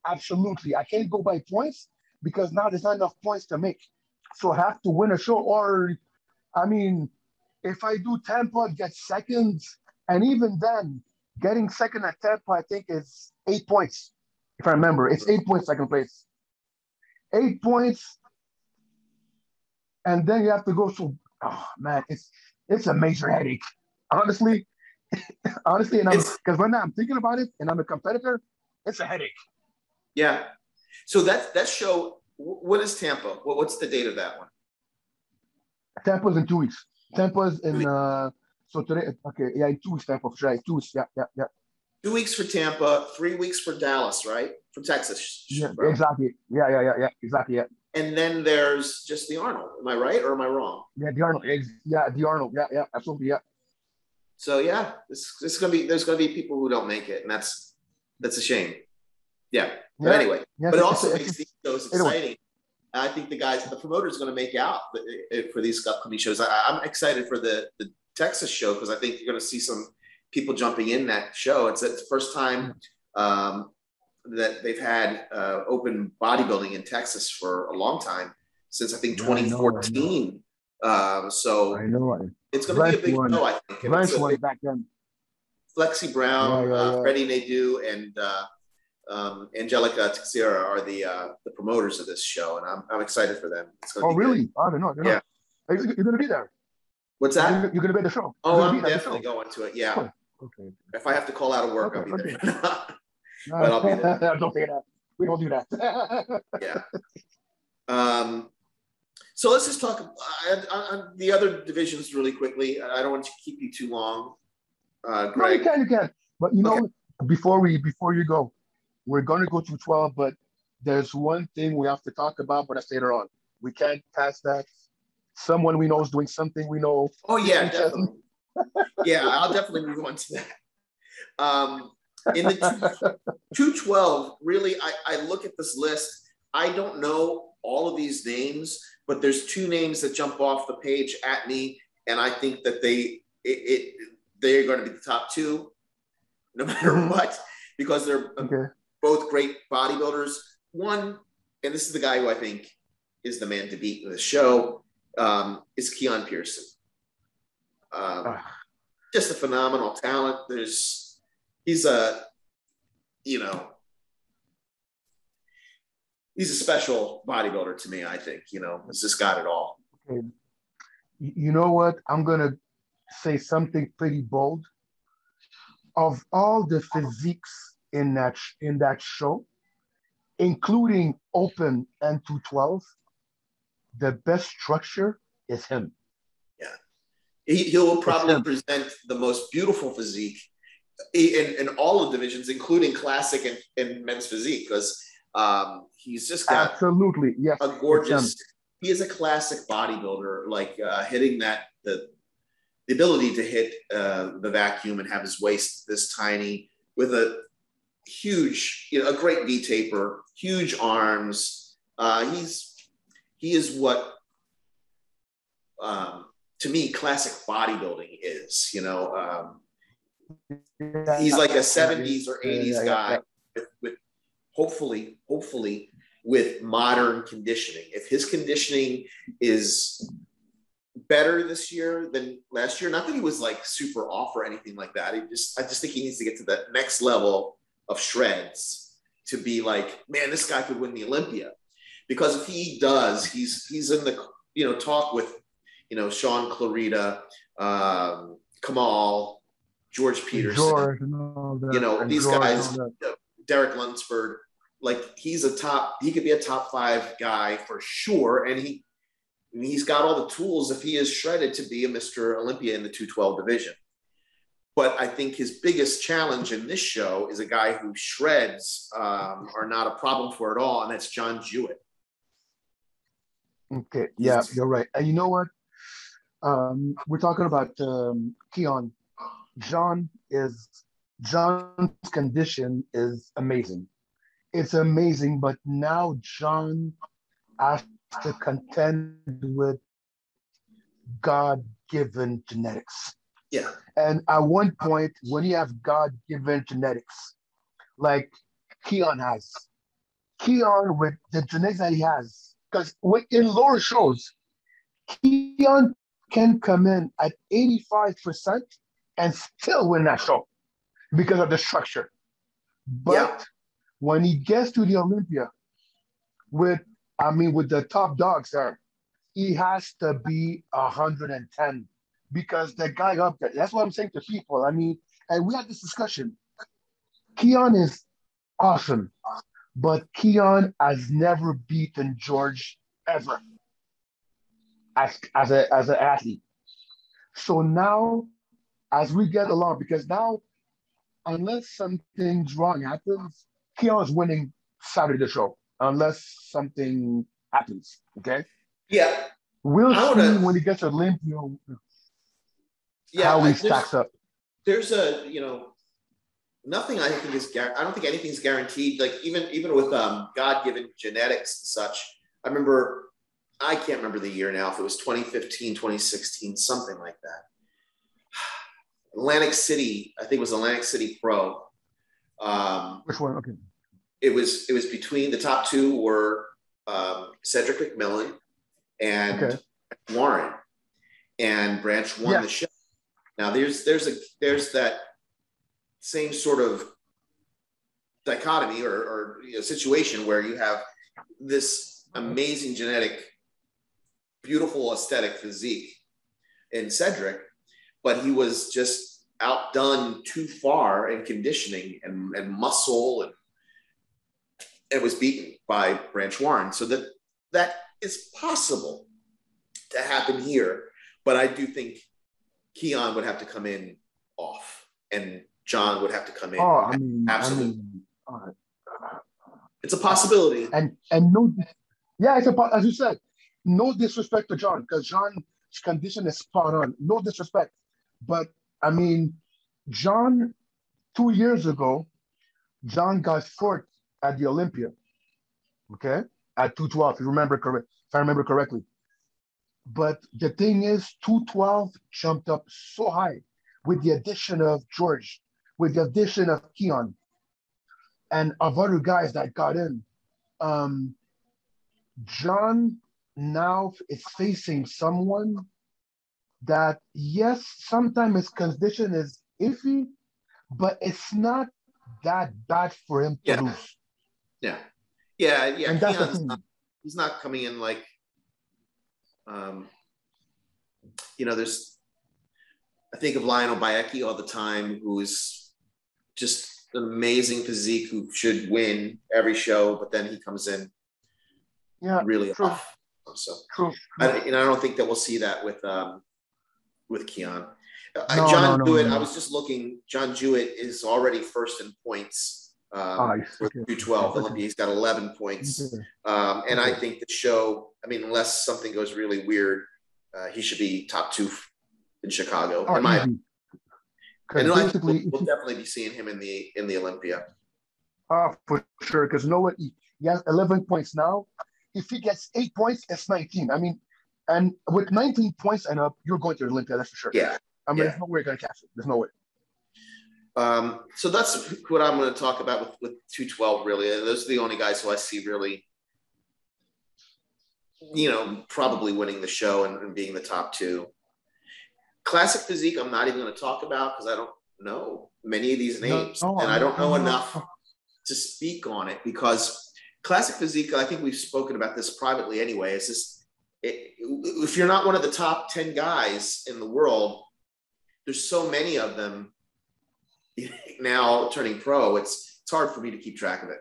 Speaker 2: Absolutely. I can't go by points because now there's not enough points to make. So I have to win a show. Or, I mean, if I do Tampa, get second, and even then, getting second at Tampa, I think is 8 points. If I remember, it's 8 points second place. 8 points. And then you have to go. So, oh man, it's a major headache. Honestly, and because when I'm thinking about it and I'm a competitor, it's a headache.
Speaker 1: Yeah. So that show, what is Tampa? What's the date of that one?
Speaker 2: Tampa's in 2 weeks. Tampa's in so today, in 2 weeks, Tampa, for 2 weeks, yeah.
Speaker 1: 2 weeks for Tampa, 3 weeks for Dallas, right? For Texas.
Speaker 2: Yeah, exactly. Yeah, exactly, yeah.
Speaker 1: And then there's just the Arnold. Am I right or am I wrong?
Speaker 2: Yeah, the Arnold. Yeah, absolutely, yeah.
Speaker 1: So yeah, there's gonna be people who don't make it, and that's a shame. Yeah. But anyway, but it also makes these shows exciting. I think the promoters are going to make out for these upcoming shows. I'm excited for the Texas show because I think you're going to see some people jumping in that show. It's the first time that they've had open bodybuilding in Texas for a long time, since I think 2014. So
Speaker 2: I know.
Speaker 1: It's going to be a big show, I think.
Speaker 2: Nice one back then.
Speaker 1: Flexi Brown, Freddie Nadeau, and Angelica Teixeira are the promoters of this show, and I'm excited for them. It's
Speaker 2: really? I don't know.
Speaker 1: Yeah.
Speaker 2: You're gonna be there.
Speaker 1: What's that?
Speaker 2: You're gonna be at the show.
Speaker 1: Oh, I'm definitely going to it. Yeah.
Speaker 2: Okay.
Speaker 1: If I have to call out of work, I'll be there. But
Speaker 2: No,
Speaker 1: I'll be there.
Speaker 2: don't say that. We don't do that.
Speaker 1: Yeah. So let's just talk on the other divisions really quickly. I don't want to keep you too long, Greg.
Speaker 2: No, you can. But you know, before you go, we're gonna go to 12, but there's one thing we have to talk about, but that's later on. We can't pass that. Someone we know is doing something we know.
Speaker 1: Oh yeah, definitely. Yeah, I'll definitely move on to that. In the 212, really, I look at this list. I don't know all of these names, but there's two names that jump off the page at me, and I think that they're going to be the top two, no matter what, because they're both great bodybuilders. One, and this is the guy who I think is the man to beat in the show, is Keon Pearson. Just a phenomenal talent. He's a special bodybuilder to me, I think. He's just got it all.
Speaker 2: Okay. You know what? I'm going to say something pretty bold. Of all the physiques in that show, including open and 212, the best structure is him.
Speaker 1: Yeah. He'll probably present the most beautiful physique in all of divisions, including classic and men's physique, because he's just got
Speaker 2: absolutely
Speaker 1: a gorgeous. He is a classic bodybuilder, like hitting the ability to hit the vacuum and have his waist this tiny with a huge, a great V taper, huge arms. He is what to me classic bodybuilding is. He's like a 70s or 80s guy with hopefully with modern conditioning. If his conditioning is better this year than last year, not that he was like super off or anything like that. I just think he needs to get to the next level of shreds to be like, man, this guy could win the Olympia. Because if he does, he's in the talk with Sean Clarita, Kamal, George Peterson, these guys, Derek Lunsford, like he could be a top 5 guy for sure. And he's got all the tools if he is shredded to be a Mr. Olympia in the 212 division. But I think his biggest challenge in this show is a guy who shreds are not a problem for at all. And that's John Jewett.
Speaker 2: Okay. Yeah, you're right. And you know what? We're talking about Keon. John's condition is amazing. It's amazing, but now John has to contend with God-given genetics.
Speaker 1: Yeah.
Speaker 2: And at one point, when you have God-given genetics, like Keon has, with the genetics that he has, because in lower shows, Keon can come in at 85% and still win that show because of the structure. But when he gets to the Olympia with the top dogs there, he has to be 110 because the guy up there, that's what I'm saying to people. And we had this discussion. Keon is awesome, but Keon has never beaten George ever as an athlete. So now, as we get along, because now, unless something's wrong happens, Keon's winning Saturday the show, unless something happens. Okay.
Speaker 1: Yeah.
Speaker 2: We'll see when he gets to Olympia how he stacks up.
Speaker 1: There's nothing I think I don't think anything's guaranteed. Like even with God-given genetics and such. I can't remember the year now, if it was 2015, 2016, something like that. Atlantic City, I think it was Atlantic City Pro.
Speaker 2: Which one? Okay.
Speaker 1: It was between the top two were Cedric McMillan and Warren, and Branch won the show. Now there's that same sort of dichotomy or situation where you have this amazing genetic beautiful aesthetic physique in Cedric, but he was just outdone too far in conditioning and muscle, and was beaten by Branch Warren. So that is possible to happen here, but I do think Keon would have to come in off, and John would have to come in.
Speaker 2: Oh,
Speaker 1: Absolutely. It's a possibility.
Speaker 2: And no, yeah, as you said, no disrespect to John, because John's condition is spot on. No disrespect. But I mean, John, 2 years ago, John got fourth at the Olympia. Okay? At 212, if I remember correctly. But the thing is, 212 jumped up so high with the addition of George, with the addition of Keon, and of other guys that got in. John now is facing someone that, yes, sometimes his condition is iffy, but it's not that bad for him to lose.
Speaker 1: Yeah.
Speaker 2: And that's the thing.
Speaker 1: He's not coming in like, I think of Lionel Bayeki all the time, who's just an amazing physique, who should win every show, but then he comes in really off. So I don't think that we'll see that with Keon. John Jewett, I was just looking. John Jewett is already first in points for 212 Olympia. He's got 11 points, and I think the show, unless something goes really weird, he should be top 2 in Chicago. In my opinion. And we'll definitely be seeing him in the Olympia.
Speaker 2: For sure, because you know what? He has 11 points now. If he gets 8 points, it's 19. And with 19 points and up, you're going to the Olympia, that's for sure.
Speaker 1: Yeah.
Speaker 2: There's no way you're going to catch it. There's no way.
Speaker 1: So that's what I'm going to talk about with 212, really. And those are the only guys who I see really, probably winning the show and being the top 2. Classic physique, I'm not even going to talk about because I don't know many of these names. And I don't know enough to speak on it, because classic physique, I think we've spoken about this privately anyway, is just, if you're not one of the top 10 guys in the world, there's so many of them now turning pro. It's hard for me to keep track of it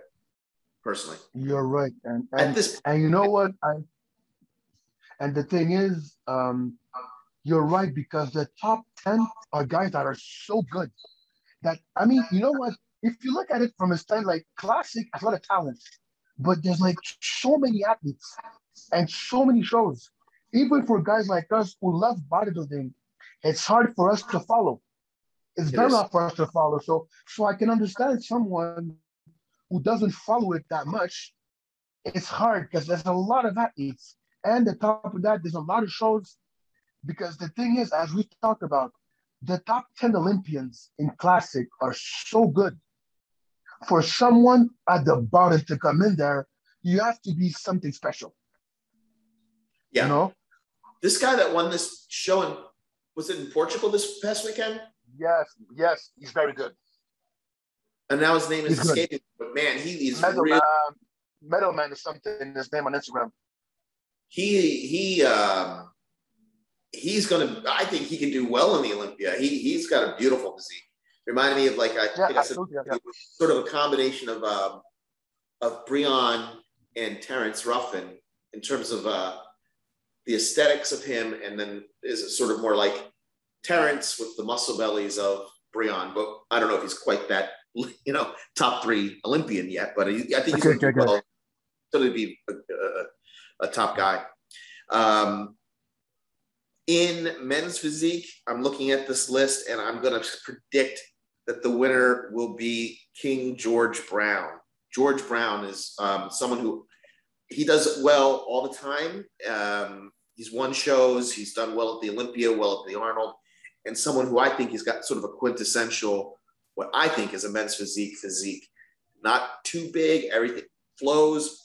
Speaker 1: personally.
Speaker 2: You're right. And you know what? And the thing is, you're right, because the top 10 are guys that are so good that, you know what? If you look at it from a stand, like classic, has a lot of talent, but there's like so many athletes and so many shows. Even for guys like us who love bodybuilding, it's hard for us to follow. It's very hard for us to follow. So I can understand someone who doesn't follow it that much. It's hard because there's a lot of athletes. And on top of that, there's a lot of shows. Because the thing is, as we talked about, the top 10 Olympians in Classic are so good. For someone at the bottom to come in there, you have to be something special.
Speaker 1: Yeah. This guy that won this show, was it in Portugal this past weekend?
Speaker 2: Yes, he's very good.
Speaker 1: And now his name is escaping, but man, he's
Speaker 2: Meadowman is something, his name on Instagram.
Speaker 1: I think he can do well in the Olympia. He's got a beautiful physique. Reminded me of, like, I think I said, sort of a combination of Breon and Terrence Ruffin in terms of the aesthetics of him, and then is it sort of more like Terrence with the muscle bellies of Breon. But I don't know if he's quite that, top 3 Olympian yet. But I think he's going to do well. Going to be a top guy. In men's physique, I'm looking at this list, and I'm going to predict that the winner will be King George Brown. George Brown is someone who, he does well all the time. He's won shows. He's done well at the Olympia, well at the Arnold, and someone who I think he's got sort of a quintessential, what I think is a men's physique. Not too big, everything flows.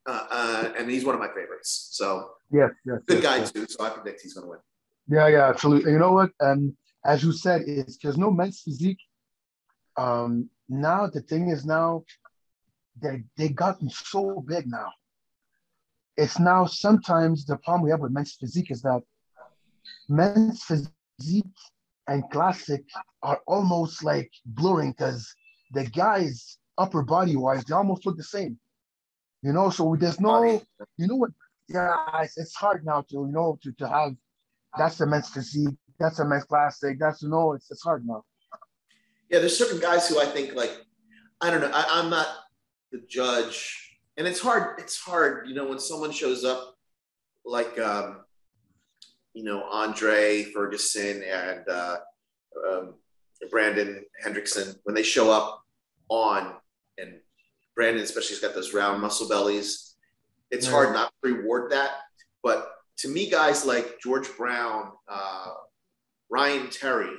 Speaker 1: And he's one of my favorites. So good guy too. So I predict he's going to win.
Speaker 2: Yeah, absolutely. You know what? As you said, there's no men's physique. Now the thing is, now they gotten so big now. it's now sometimes the problem we have with men's physique is that men's physique and classic are almost like blurring because the guys upper body wise they almost look the same, you know. So there's no, you know what? Yeah, it's hard now to to have that's the men's physique, that's a men's classic, that's it's hard now.
Speaker 1: Yeah, there's certain guys who I think like I don't know. I'm not the judge, and it's hard. It's hard, when someone shows up like Andre Ferguson and Brandon Hendrickson when they show up on, and Brandon especially has got those round muscle bellies. It's hard not to reward that, but to me, guys like George Brown, Ryan Terry,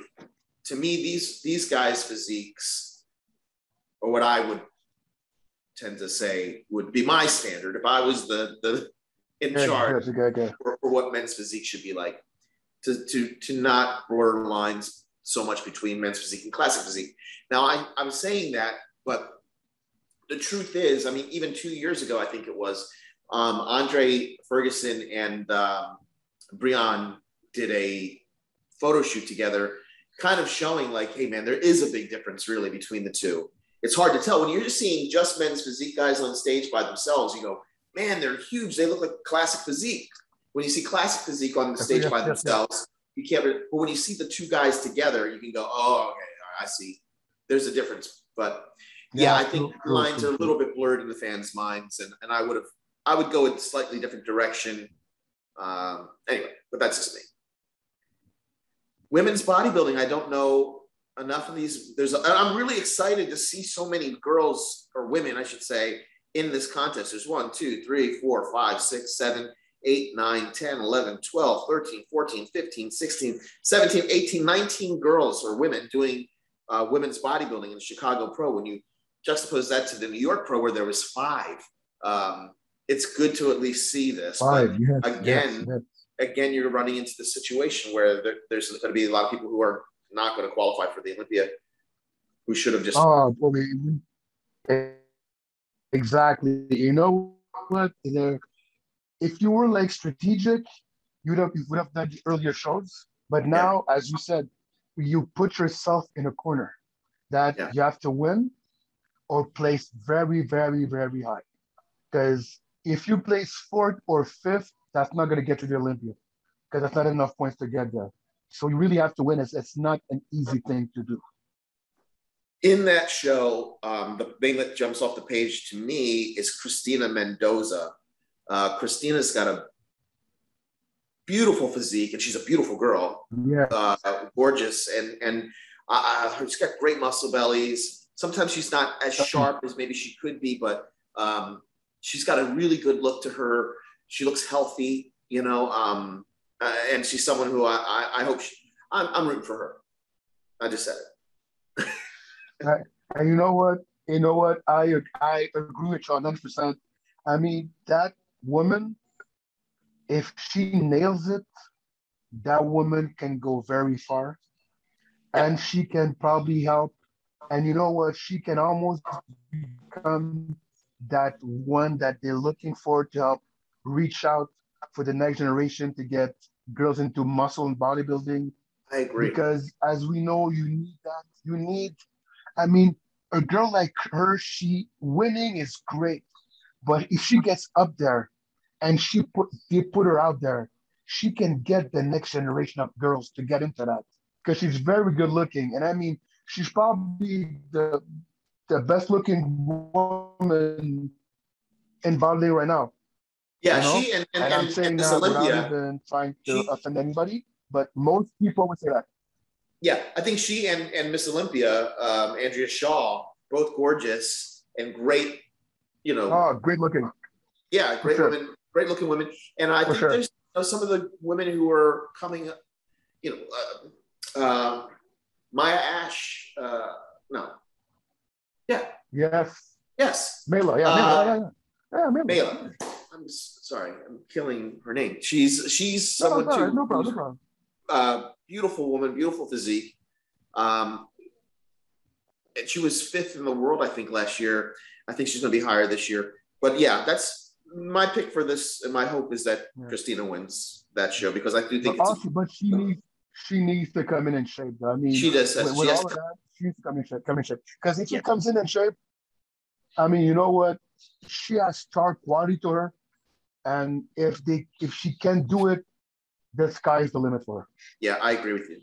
Speaker 1: to me, these guys' physiques, or what I would tend to say would be my standard if I was the in charge for what men's physique should be like, to not border lines so much between men's physique and classic physique. Now, I'm saying that, but the truth is, I mean, even 2 years ago, I think it was, Andre Ferguson and Breon did a photo shoot together, kind of showing like, hey, man, there is a big difference really between the two. It's hard to tell. When you're just seeing just men's physique guys on stage by themselves, you go, man, they're huge. They look like classic physique. When you see classic physique on the stage by themselves, you can't, but when you see the two guys together, you can go, oh, okay, I see. There's a difference. But yeah, I think the lines are a little bit blurred in the fans' minds, and I would go in a slightly different direction. Anyway, but that's just me. Women's bodybuilding, I don't know enough of these. I'm really excited to see so many girls, or women, I should say, in this contest. There's 1, 2, 3, 4, 5, 6, 7, 8, 9, 10, 11, 12, 13, 14, 15, 16, 17, 18, 19 girls or women doing women's bodybuilding in the Chicago Pro. When you juxtapose that to the New York Pro, where there was 5, it's good to at least see this.
Speaker 2: 5,
Speaker 1: but again, you're running into the situation where there's going to be a lot of people who are not going to qualify for the Olympia, who should have just.
Speaker 2: Oh, well, exactly. You know what? If you were like strategic, you would have done the earlier shows. But now, as you said, you put yourself in a corner that you have to win or place very, very, very high. Because if you place 4th or 5th, that's not going to get you to the Olympia, because that's not enough points to get there. So you really have to win. It's not an easy thing to do.
Speaker 1: In that show, the thing that jumps off the page to me is Christina Mendoza. Christina's got a beautiful physique, and she's a beautiful girl.
Speaker 2: Yeah,
Speaker 1: gorgeous, and she's got great muscle bellies. Sometimes she's not as sharp as maybe she could be, but she's got a really good look to her. She looks healthy, and she's someone who I hope I'm rooting for her. I just said it.
Speaker 2: And you know what? I agree with you 100%. I mean, that woman, if she nails it, that woman can go very far, and she can probably help. And you know what? She can almost become that one that they're looking for to help reach out for the next generation to get girls into muscle and bodybuilding.
Speaker 1: I agree.
Speaker 2: Because as we know, you need that. I mean, a girl like her, winning is great. But if she gets up there and they put her out there, she can get the next generation of girls to get into that. Because she's very good looking. And I mean, she's probably the best looking woman in bodybuilding right now.
Speaker 1: Yeah, she and
Speaker 2: I'm saying that without even trying to offend anybody, but most people would say that.
Speaker 1: Yeah, I think she and Miss Olympia, Andrea Shaw, both gorgeous and great,
Speaker 2: great looking.
Speaker 1: Yeah, great women, great looking women. And I think there's some of the women who are coming up, Maya Ash, no. Yeah. Yes.
Speaker 2: Mela, yeah.
Speaker 1: Mela. I'm sorry, I'm killing her name. She's someone too.
Speaker 2: No problem.
Speaker 1: Beautiful woman, beautiful physique. And she was 5th in the world, I think, last year. I think she's going to be higher this year. But yeah, that's my pick for this, and my hope is that Christina wins that show, because I do think
Speaker 2: but she needs to come in shape. I mean,
Speaker 1: she does.
Speaker 2: With all of that, she needs to come in shape. Because if she comes in shape, I mean, you know what? She has star quality to her, and if she can do it, the sky is the limit for her.
Speaker 1: Yeah, I agree with you.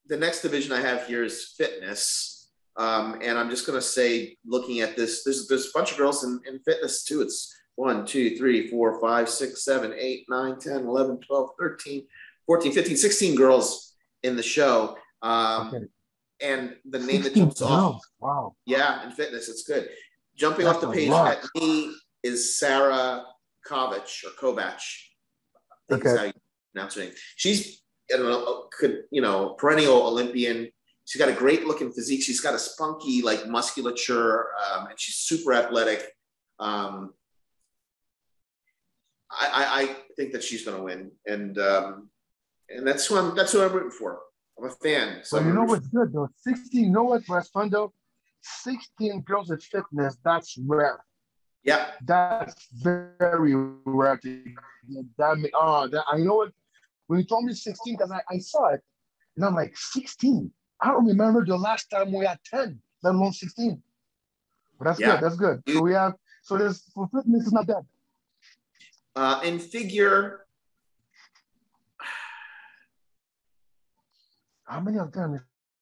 Speaker 1: The next division I have here is fitness. And I'm just going to say, looking at this, there's a bunch of girls in fitness too. It's 1, 2, 3, 4, 5, 6, 7, 8, 9, 10, 11, 12, 13, 14, 15, 16 girls in the show. And the name that jumps off.
Speaker 2: Wow.
Speaker 1: Yeah, in fitness, it's good. Jumping off the page at me is Sarah Kovach. I think is how you pronounce her name. She's, I don't know, perennial Olympian. She's got a great looking physique. She's got a spunky, like, musculature, and she's super athletic. I think that she's going to win, and that's who I'm rooting for. I'm a fan. So
Speaker 2: well, you know what's good though? 16. You know what? What's fun though? 16 girls at fitness. That's rare.
Speaker 1: Yeah,
Speaker 2: that's very rare. I know what. When you told me 16, because I saw it, and I'm like, 16. I don't remember the last time we had 10, let alone 16. But that's good. That's good. So there's, for fitness, it's not bad.
Speaker 1: In figure,
Speaker 2: how many of them in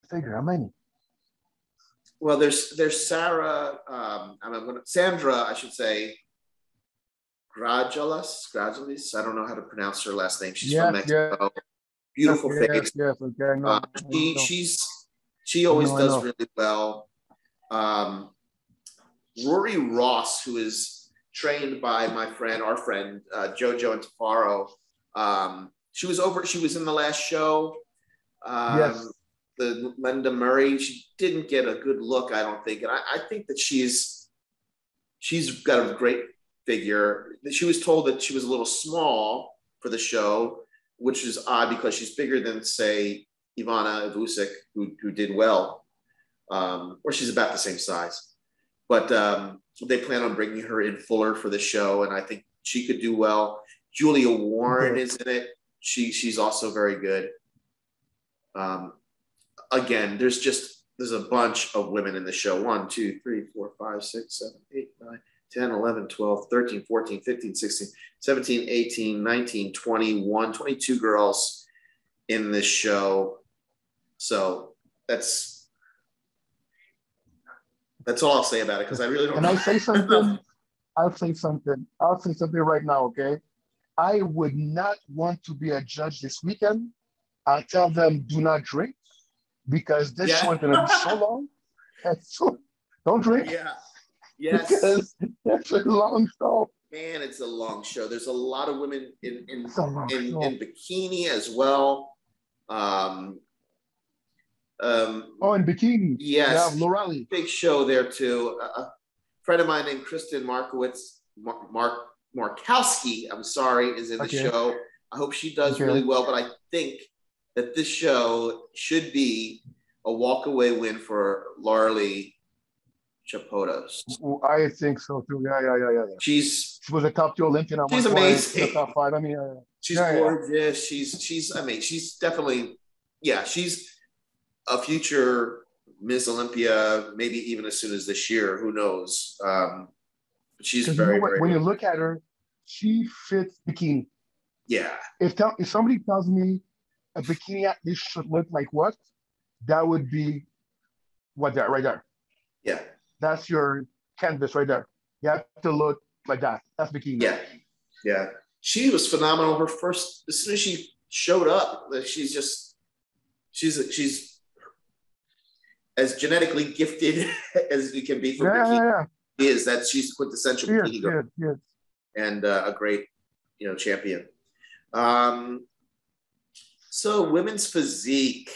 Speaker 2: figure? How many?
Speaker 1: Well, there's Sarah, Sandra, I should say, Gradualis. I don't know how to pronounce her last name. She's from Mexico. Beautiful face.
Speaker 2: Yes, okay.
Speaker 1: She always does really well. Rory Ross, who is trained by our friend Jojo and Tafaro. She was in the last show. The Linda Murray. She didn't get a good look, I don't think. And I think that she's got a great figure. She was told that she was a little small for the show, which is odd because she's bigger than, say, Ivana Ulysse, who did well, or she's about the same size. But they plan on bringing her in fuller for the show, and I think she could do well. Julia Warren is in it. She's also very good. Again, there's a bunch of women in the show. 1, 2, 3, 4, 5, 6, 7, 8, 9, 10, 11, 12, 13, 14, 15, 16, 17, 18, 19, 21, 22 girls in this show. So that's all I'll say about it, because I really don't know.
Speaker 2: Can I say something? I'll say something right now, okay? I would not want to be a judge this weekend. I'll tell them do not drink, because this show is going to be so long. So don't drink.
Speaker 1: Yeah. Yes.
Speaker 2: Because it's a long show.
Speaker 1: Man, it's a long show. There's a lot of women in bikini as well.
Speaker 2: In bikini.
Speaker 1: Yes.
Speaker 2: Yeah, Roelly.
Speaker 1: Big show there too. A friend of mine named Kristen Markowski, I'm sorry, is in the show. I hope she does really well, but I think that this show should be a walkaway win for Roelly Chapotas.
Speaker 2: I think so too. Yeah. She was a top 2 Olympian.
Speaker 1: She's amazing.
Speaker 2: Top 5. I mean,
Speaker 1: she's gorgeous. She's definitely, she's a future Miss Olympia, maybe even as soon as this year. Who knows? She's very, very
Speaker 2: when you look at her, she fits bikini.
Speaker 1: Yeah.
Speaker 2: If somebody tells me a bikini athlete should look like what, that would be right there.
Speaker 1: Yeah.
Speaker 2: That's your canvas right there. You have to look like that. That's bikini.
Speaker 1: Yeah. She was phenomenal. Her first, as soon as she showed up, she's as genetically gifted as you can be for bikini. She's quintessential bikini girl.
Speaker 2: Yes.
Speaker 1: And a great, champion. So women's physique.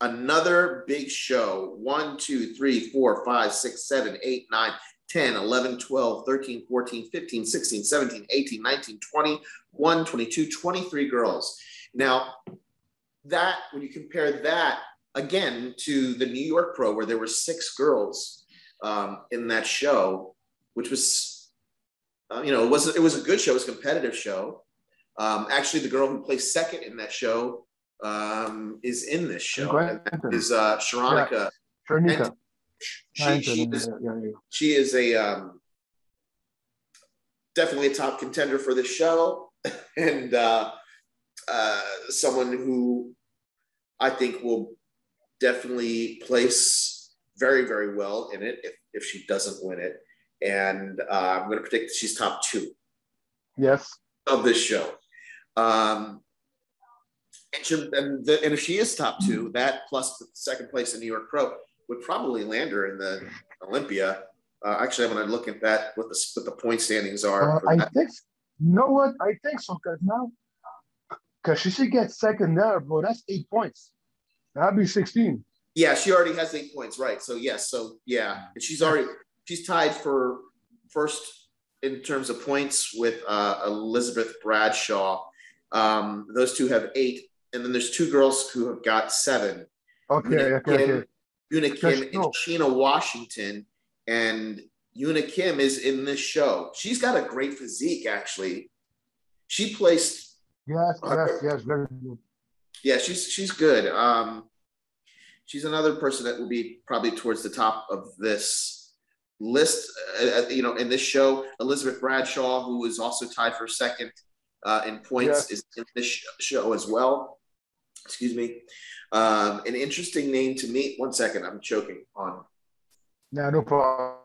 Speaker 1: Another big show. 1, 2, 3, 4, 5, 6, 7, 8, 9, 10, 11, 12, 13, 14, 15, 16, 17, 18, 19, 20, 21, 22, 23 girls. Now, when you compare that again to the New York Pro, where there were 6 girls in that show, which was it was a good show. It was a competitive show. Actually, the girl who plays second in that show is in this show. And that is Sharonica.
Speaker 2: Sharonica.
Speaker 1: She is a definitely a top contender for this show, and someone who I think will definitely place very, very well in it if she doesn't win it. And I'm going to predict that she's top 2.
Speaker 2: Yes.
Speaker 1: Of this show. And if she is top 2, that plus the second place in New York Pro would probably land her in the Olympia. Actually, I'm going to look at that, what the point standings are.
Speaker 2: I think, you know what? I think so, because she should get second there, bro. That's 8 points. That'd be 16.
Speaker 1: Yeah, she already has 8 points, right? So, yes. And she's tied for first in terms of points with Elizabeth Bradshaw. Those two have 8. And then there's 2 girls who have got 7.
Speaker 2: Okay.
Speaker 1: Una Kim and Sheena Washington. And Una Kim is in this show. She's got a great physique, actually. She placed.
Speaker 2: Yes, very good.
Speaker 1: Yeah, she's good. She's another person that will be probably towards the top of this list. In this show, Elizabeth Bradshaw, who is also tied for second in points, is in this show as well. Excuse me. An interesting name to me. 1 second, I'm choking on.
Speaker 2: No problem.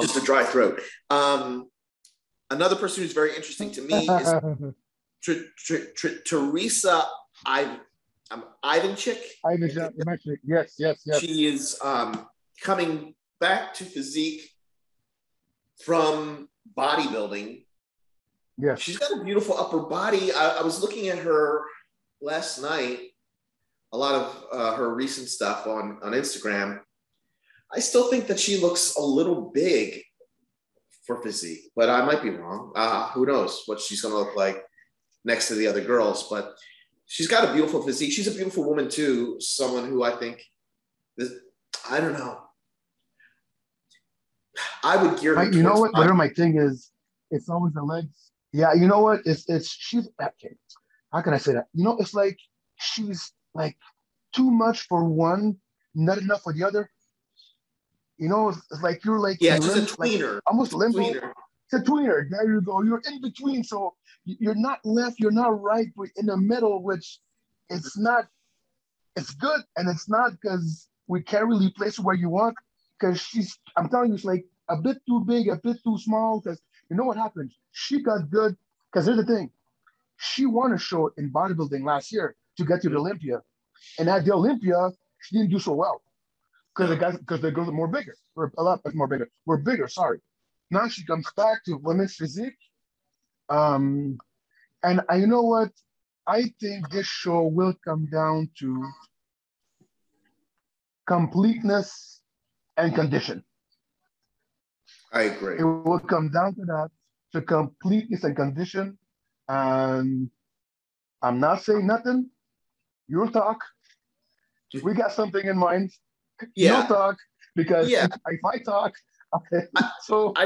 Speaker 1: Just a dry throat. Another person who's very interesting to me is Teresa Ivanchik.
Speaker 2: Yes.
Speaker 1: She is coming back to physique from bodybuilding.
Speaker 2: Yes.
Speaker 1: She's got a beautiful upper body. I was looking at her last night, a lot of her recent stuff on Instagram. I still think that she looks a little big for physique, but I might be wrong. Who knows what she's going to look like next to the other girls, but she's got a beautiful physique. She's a beautiful woman too. Someone who I think, I don't know. I would gear her.
Speaker 2: You know what? Whatever my thing is, it's always the legs. Yeah, you know what? She's okay. How can I say that? It's like she's like too much for one, not enough for the other. It's like you're like
Speaker 1: she's a tweener,
Speaker 2: like, almost limbo. Tweener. It's a tweener. There you go. You're in between, so you're not left, you're not right, but in the middle, which it's not. It's good, and it's not because we can't really place her where you want. Because I'm telling you, it's like a bit too big, a bit too small. Because you know what happened? She got good. Because here's the thing, she won a show in bodybuilding last year to get to the Olympia, and at the Olympia, she didn't do so well. Because the girls are more bigger. We're a lot more bigger. We're bigger, sorry. Now she comes back to women's physique. And you know what? I think this show will come down to completeness and condition.
Speaker 1: I agree.
Speaker 2: It will come down to that, to completeness and condition. And I'm not saying nothing. You'll talk. We got something in mind.
Speaker 1: Yeah.
Speaker 2: You'll talk, because if I talk,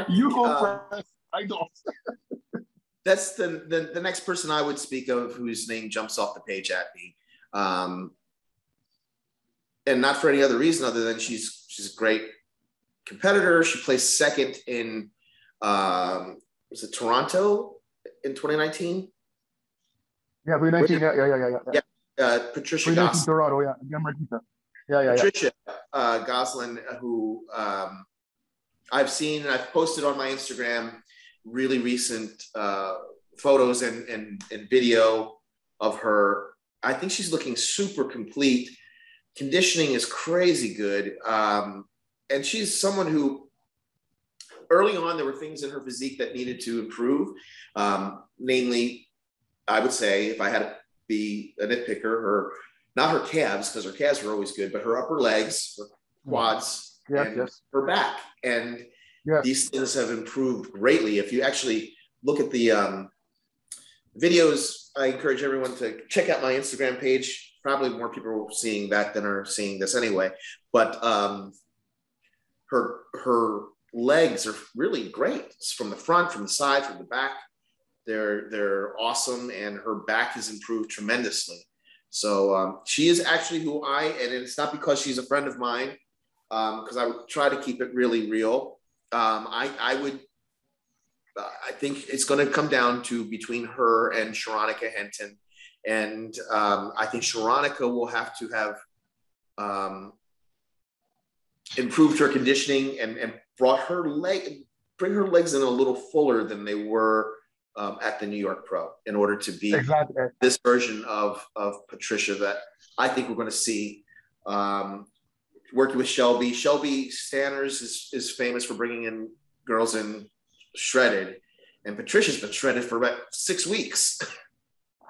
Speaker 2: you go first. I don't.
Speaker 1: That's the next person I would speak of whose name jumps off the page at me, and not for any other reason other than she's a great competitor. She placed second in was it Toronto in 2019?
Speaker 2: Yeah, 2019. Yeah.
Speaker 1: Patricia Goslin.
Speaker 2: Toronto. Yeah.
Speaker 1: Patricia Goslin, who I've seen and I've posted on my Instagram really recent photos and video of her. I think she's looking super complete. Conditioning is crazy good. And she's someone who early on, there were things in her physique that needed to improve. Namely, I would say, if I had to be a nitpicker, not her calves, because her calves were always good, but her upper legs, her quads, and her back. And these things have improved greatly. If you actually look at the videos, I encourage everyone to check out my Instagram page. Probably more people are seeing that than are seeing this anyway. But her legs are really great. It's from the front, from the side, from the back. They're awesome, and her back has improved tremendously. So she is actually who and it's not because she's a friend of mine, because I would try to keep it really real. I think it's going to come down to between her and Sharonica Henton. And I think Sharonica will have to have improved her conditioning and bring her legs in a little fuller than they were at the New York Pro in order to be
Speaker 2: exactly
Speaker 1: this version of Patricia that I think we're going to see. Working with Shelby. Shelby Stanners is famous for bringing in girls in shredded, and Patricia's been shredded for about 6 weeks.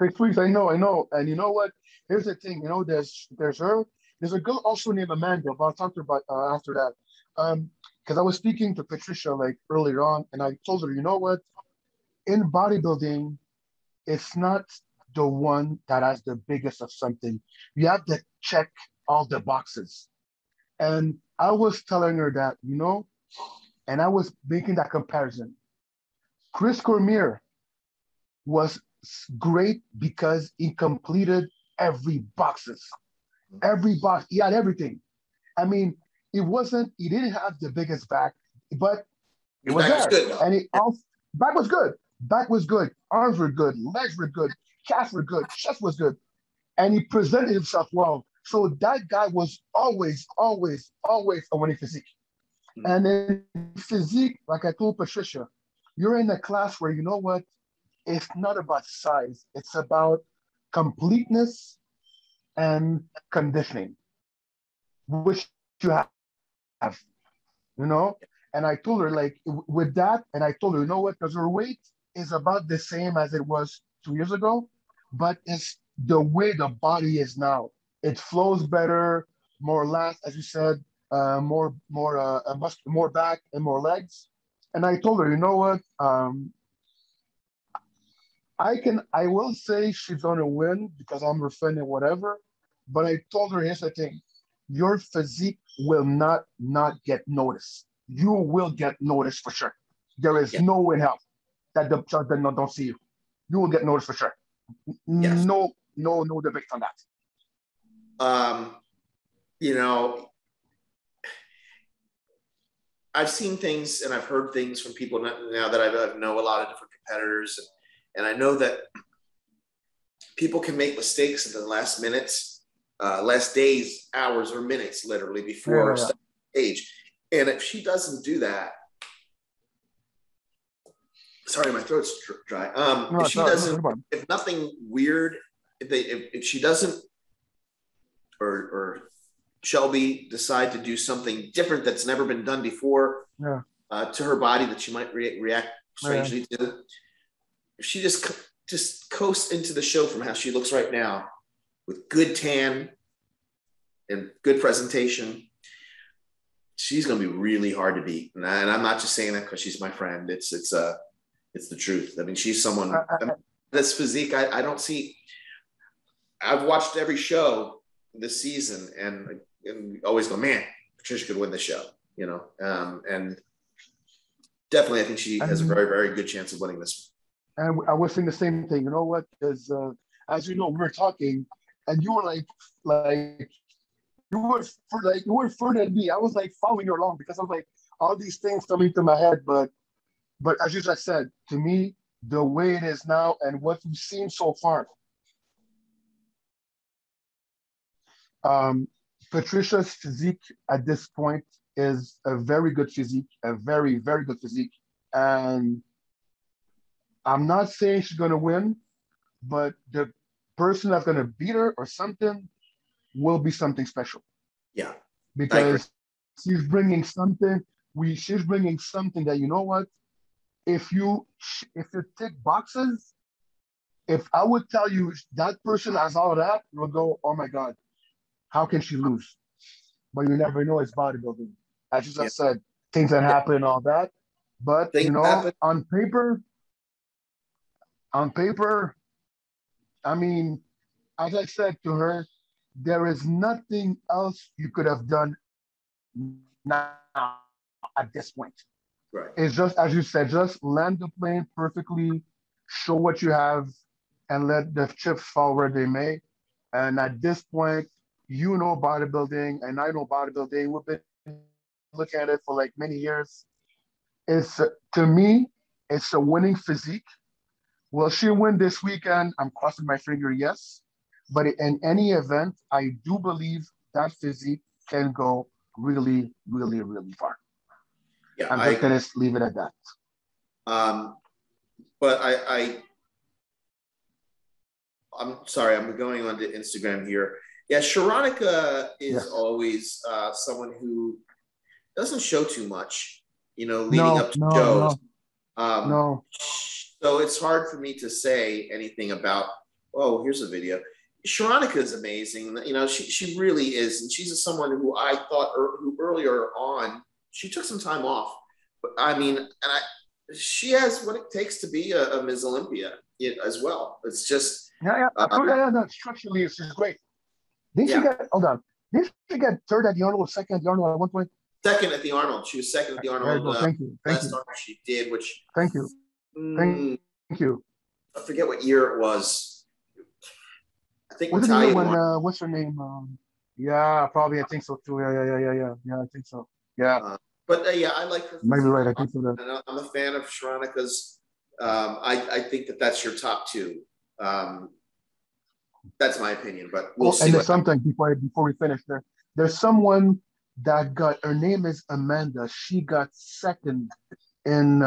Speaker 2: 6 weeks, I know. And you know what? Here's the thing. You know, there's her. There's a girl also named Amanda, but I'll talk to her about after that. Because I was speaking to Patricia like earlier on, and I told her, you know what? In bodybuilding, it's not the one that has the biggest of something. You have to check all the boxes. And I was telling her that, you know, and I was making that comparison. Chris Cormier was great because he completed every boxes. Every box, he had everything. I mean, he didn't have the biggest back, but it was there.
Speaker 1: Good,
Speaker 2: and back was good. Back was good. Arms were good. Legs were good. Calves were good. Chest was good. And he presented himself well. So that guy was always a winning physique. And in physique, like I told Patricia, you're in a class where, you know what? It's not about size. It's about completeness and conditioning, which you have, you know? And I told her, like, with that, and I told her, you know what? Because her weight is about the same as it was 2 years ago, but it's the way the body is now. It flows better, more lats, as you said, more back and more legs. And I told her, you know what? I will say she's gonna win because I'm her friend and whatever. But I told her, here's the thing: your physique will not get noticed. You will get noticed for sure. There is no in hell that the judge don't see you. You will get noticed for sure.
Speaker 1: Yes.
Speaker 2: No debate on that.
Speaker 1: You know, I've seen things and I've heard things from people now that I know a lot of different competitors, and I know that people can make mistakes in the last minutes, last days, hours, or minutes, literally before stage. And if she doesn't do that, sorry, my throat's dry. If she doesn't, if nothing weird, if she doesn't, or Shelby decide to do something different that's never been done before to her body that she might react strangely to, if she just coasts into the show from how she looks right now with good tan and good presentation, she's going to be really hard to beat. And I'm not just saying that because she's my friend. It's the truth. I mean, she's someone that's physique. I don't see. I've watched every show this season and always go, man, Patricia could win the show, you know? And definitely, I think she has a very, very good chance of winning this one.
Speaker 2: And I was saying the same thing. You know what? Because as you know, we were talking, and you were like you were further than me. I was like following you along because I was like all these things coming to my head. But as you just said, to me, the way it is now and what we've seen so far, Patricia's physique at this point is a very good physique, a very, very good physique. And I'm not saying she's going to win, but the person that's going to beat her or something will be something special.
Speaker 1: Yeah.
Speaker 2: Because she's bringing something. She's bringing something that, you know what? If you tick boxes, if I would tell you that person has all of that, you would go, oh my God, how can she lose? But you never know, it's bodybuilding. As you just said, things that happen and all that. But
Speaker 1: things happen.
Speaker 2: on paper, I mean, as I said to her, there is nothing else you could have done now at this point.
Speaker 1: Right.
Speaker 2: It's just, as you said, just land the plane perfectly, show what you have, and let the chips fall where they may. And at this point, you know bodybuilding, and I know bodybuilding. We've been looking at it for like many years. It's to me, it's a winning physique. Will she win this weekend? I'm crossing my finger, yes. But in any event, I do believe that physique can go really, really, really far.
Speaker 1: Yeah,
Speaker 2: I'm just gonna leave it at that.
Speaker 1: But I'm sorry, I'm going on to Instagram here. Yeah, Sharonica is always someone who doesn't show too much, leading up to shows.
Speaker 2: No.
Speaker 1: So it's hard for me to say anything about, oh, here's a video. Sharonica is amazing. She really is. And she's someone who I thought who earlier on, she took some time off. But I mean, she has what it takes to be a Ms. Olympia as well. It's just.
Speaker 2: No, structurally, she's great. Didn't she get, hold on, didn't she get third at the Arnold or second at the Arnold at one point?
Speaker 1: Second at the Arnold. She was second at the Arnold.
Speaker 2: Thank you.
Speaker 1: Last Arnold she did, which.
Speaker 2: Thank you. Thank you.
Speaker 1: I forget what year it was. I think
Speaker 2: was
Speaker 1: Natalia
Speaker 2: it when what's her name? Yeah, probably. I think so too. Yeah. I think so. Yeah.
Speaker 1: But yeah, I like her.
Speaker 2: Maybe right. I think so. That.
Speaker 1: I'm a fan of Sharonica's. I think that's your top two. That's my opinion, but we'll see.
Speaker 2: And there's something before we finish there. There's someone that her name is Amanda. She got second in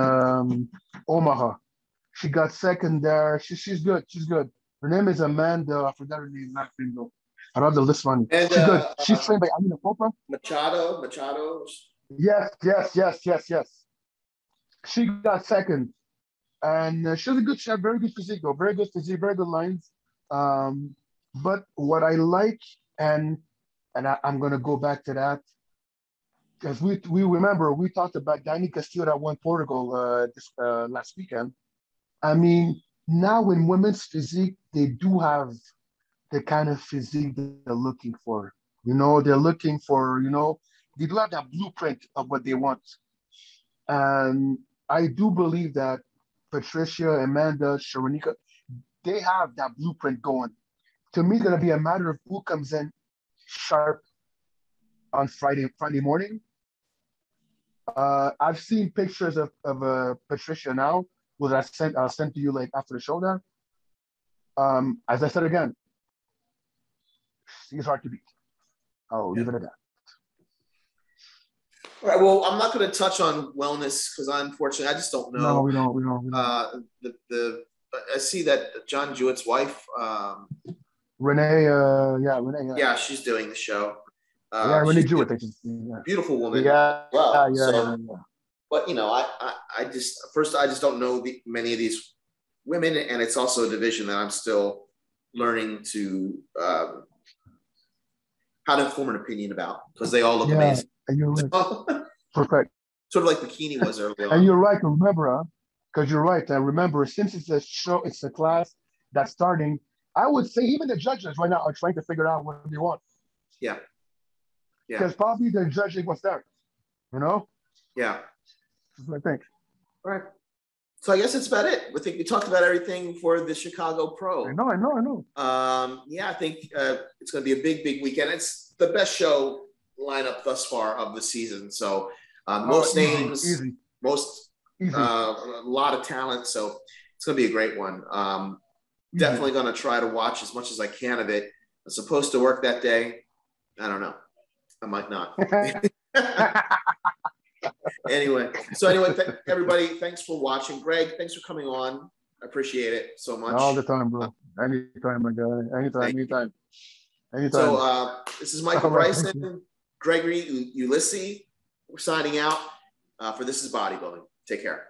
Speaker 2: Omaha. She got second there. She's good. She's good. Her name is Amanda. I forgot her name. Not though. I have the list one.
Speaker 1: And,
Speaker 2: she's good. She's trained by Amina Popa.
Speaker 1: Machado.
Speaker 2: Yes. She got second. And she had very good physique though. Very good physique, very good lines. But what I like, and I'm gonna go back to that, because we remember we talked about Danny Castillo that won Portugal this last weekend. I mean, now in women's physique, they do have the kind of physique they're looking for. They're looking for, they do have that blueprint of what they want. And I do believe that Patricia, Amanda, Sharonica, they have that blueprint going. To me, it's going to be a matter of who comes in sharp on Friday morning. I've seen pictures of Patricia now, which I'll send to you like after the show now. As I said again, she's hard to beat. I'll leave it at that.
Speaker 1: All right. Well, I'm not going to touch on wellness because unfortunately I just don't know.
Speaker 2: No, we don't.
Speaker 1: I see that John Jewett's wife,
Speaker 2: Renee.
Speaker 1: Yeah, she's doing the show.
Speaker 2: Renee Jewett.
Speaker 1: Beautiful woman.
Speaker 2: Yeah.
Speaker 1: But I just don't know many of these women, and it's also a division that I'm still learning to how to form an opinion about because they all look amazing.
Speaker 2: And you're right. Perfect.
Speaker 1: Sort of like bikini was early on.
Speaker 2: And you're right. Remember, because you're right. And remember, since it's a show, it's a class that's starting. I would say even the judges right now are trying to figure out what they want.
Speaker 1: Yeah.
Speaker 2: Because probably they're judging what's there.
Speaker 1: Yeah.
Speaker 2: That's what I think.
Speaker 1: All right. So I guess that's about it. I think we talked about everything for the Chicago Pro.
Speaker 2: I know.
Speaker 1: Yeah, I think it's going to be a big weekend. It's the best show lineup thus far of the season. So most names,
Speaker 2: easy.
Speaker 1: A lot of talent. So it's going to be a great one. Definitely going to try to watch as much as I can of it. I'm supposed to work that day. I don't know. I might not. Anyway, everybody, thanks for watching. Greg, thanks for coming on. I appreciate it so much.
Speaker 2: All the time, bro. Anytime, my guy. Anytime.
Speaker 1: So this is Michael Bryson, Gregory, Ulysse. We're signing out for This is Bodybuilding. Take care.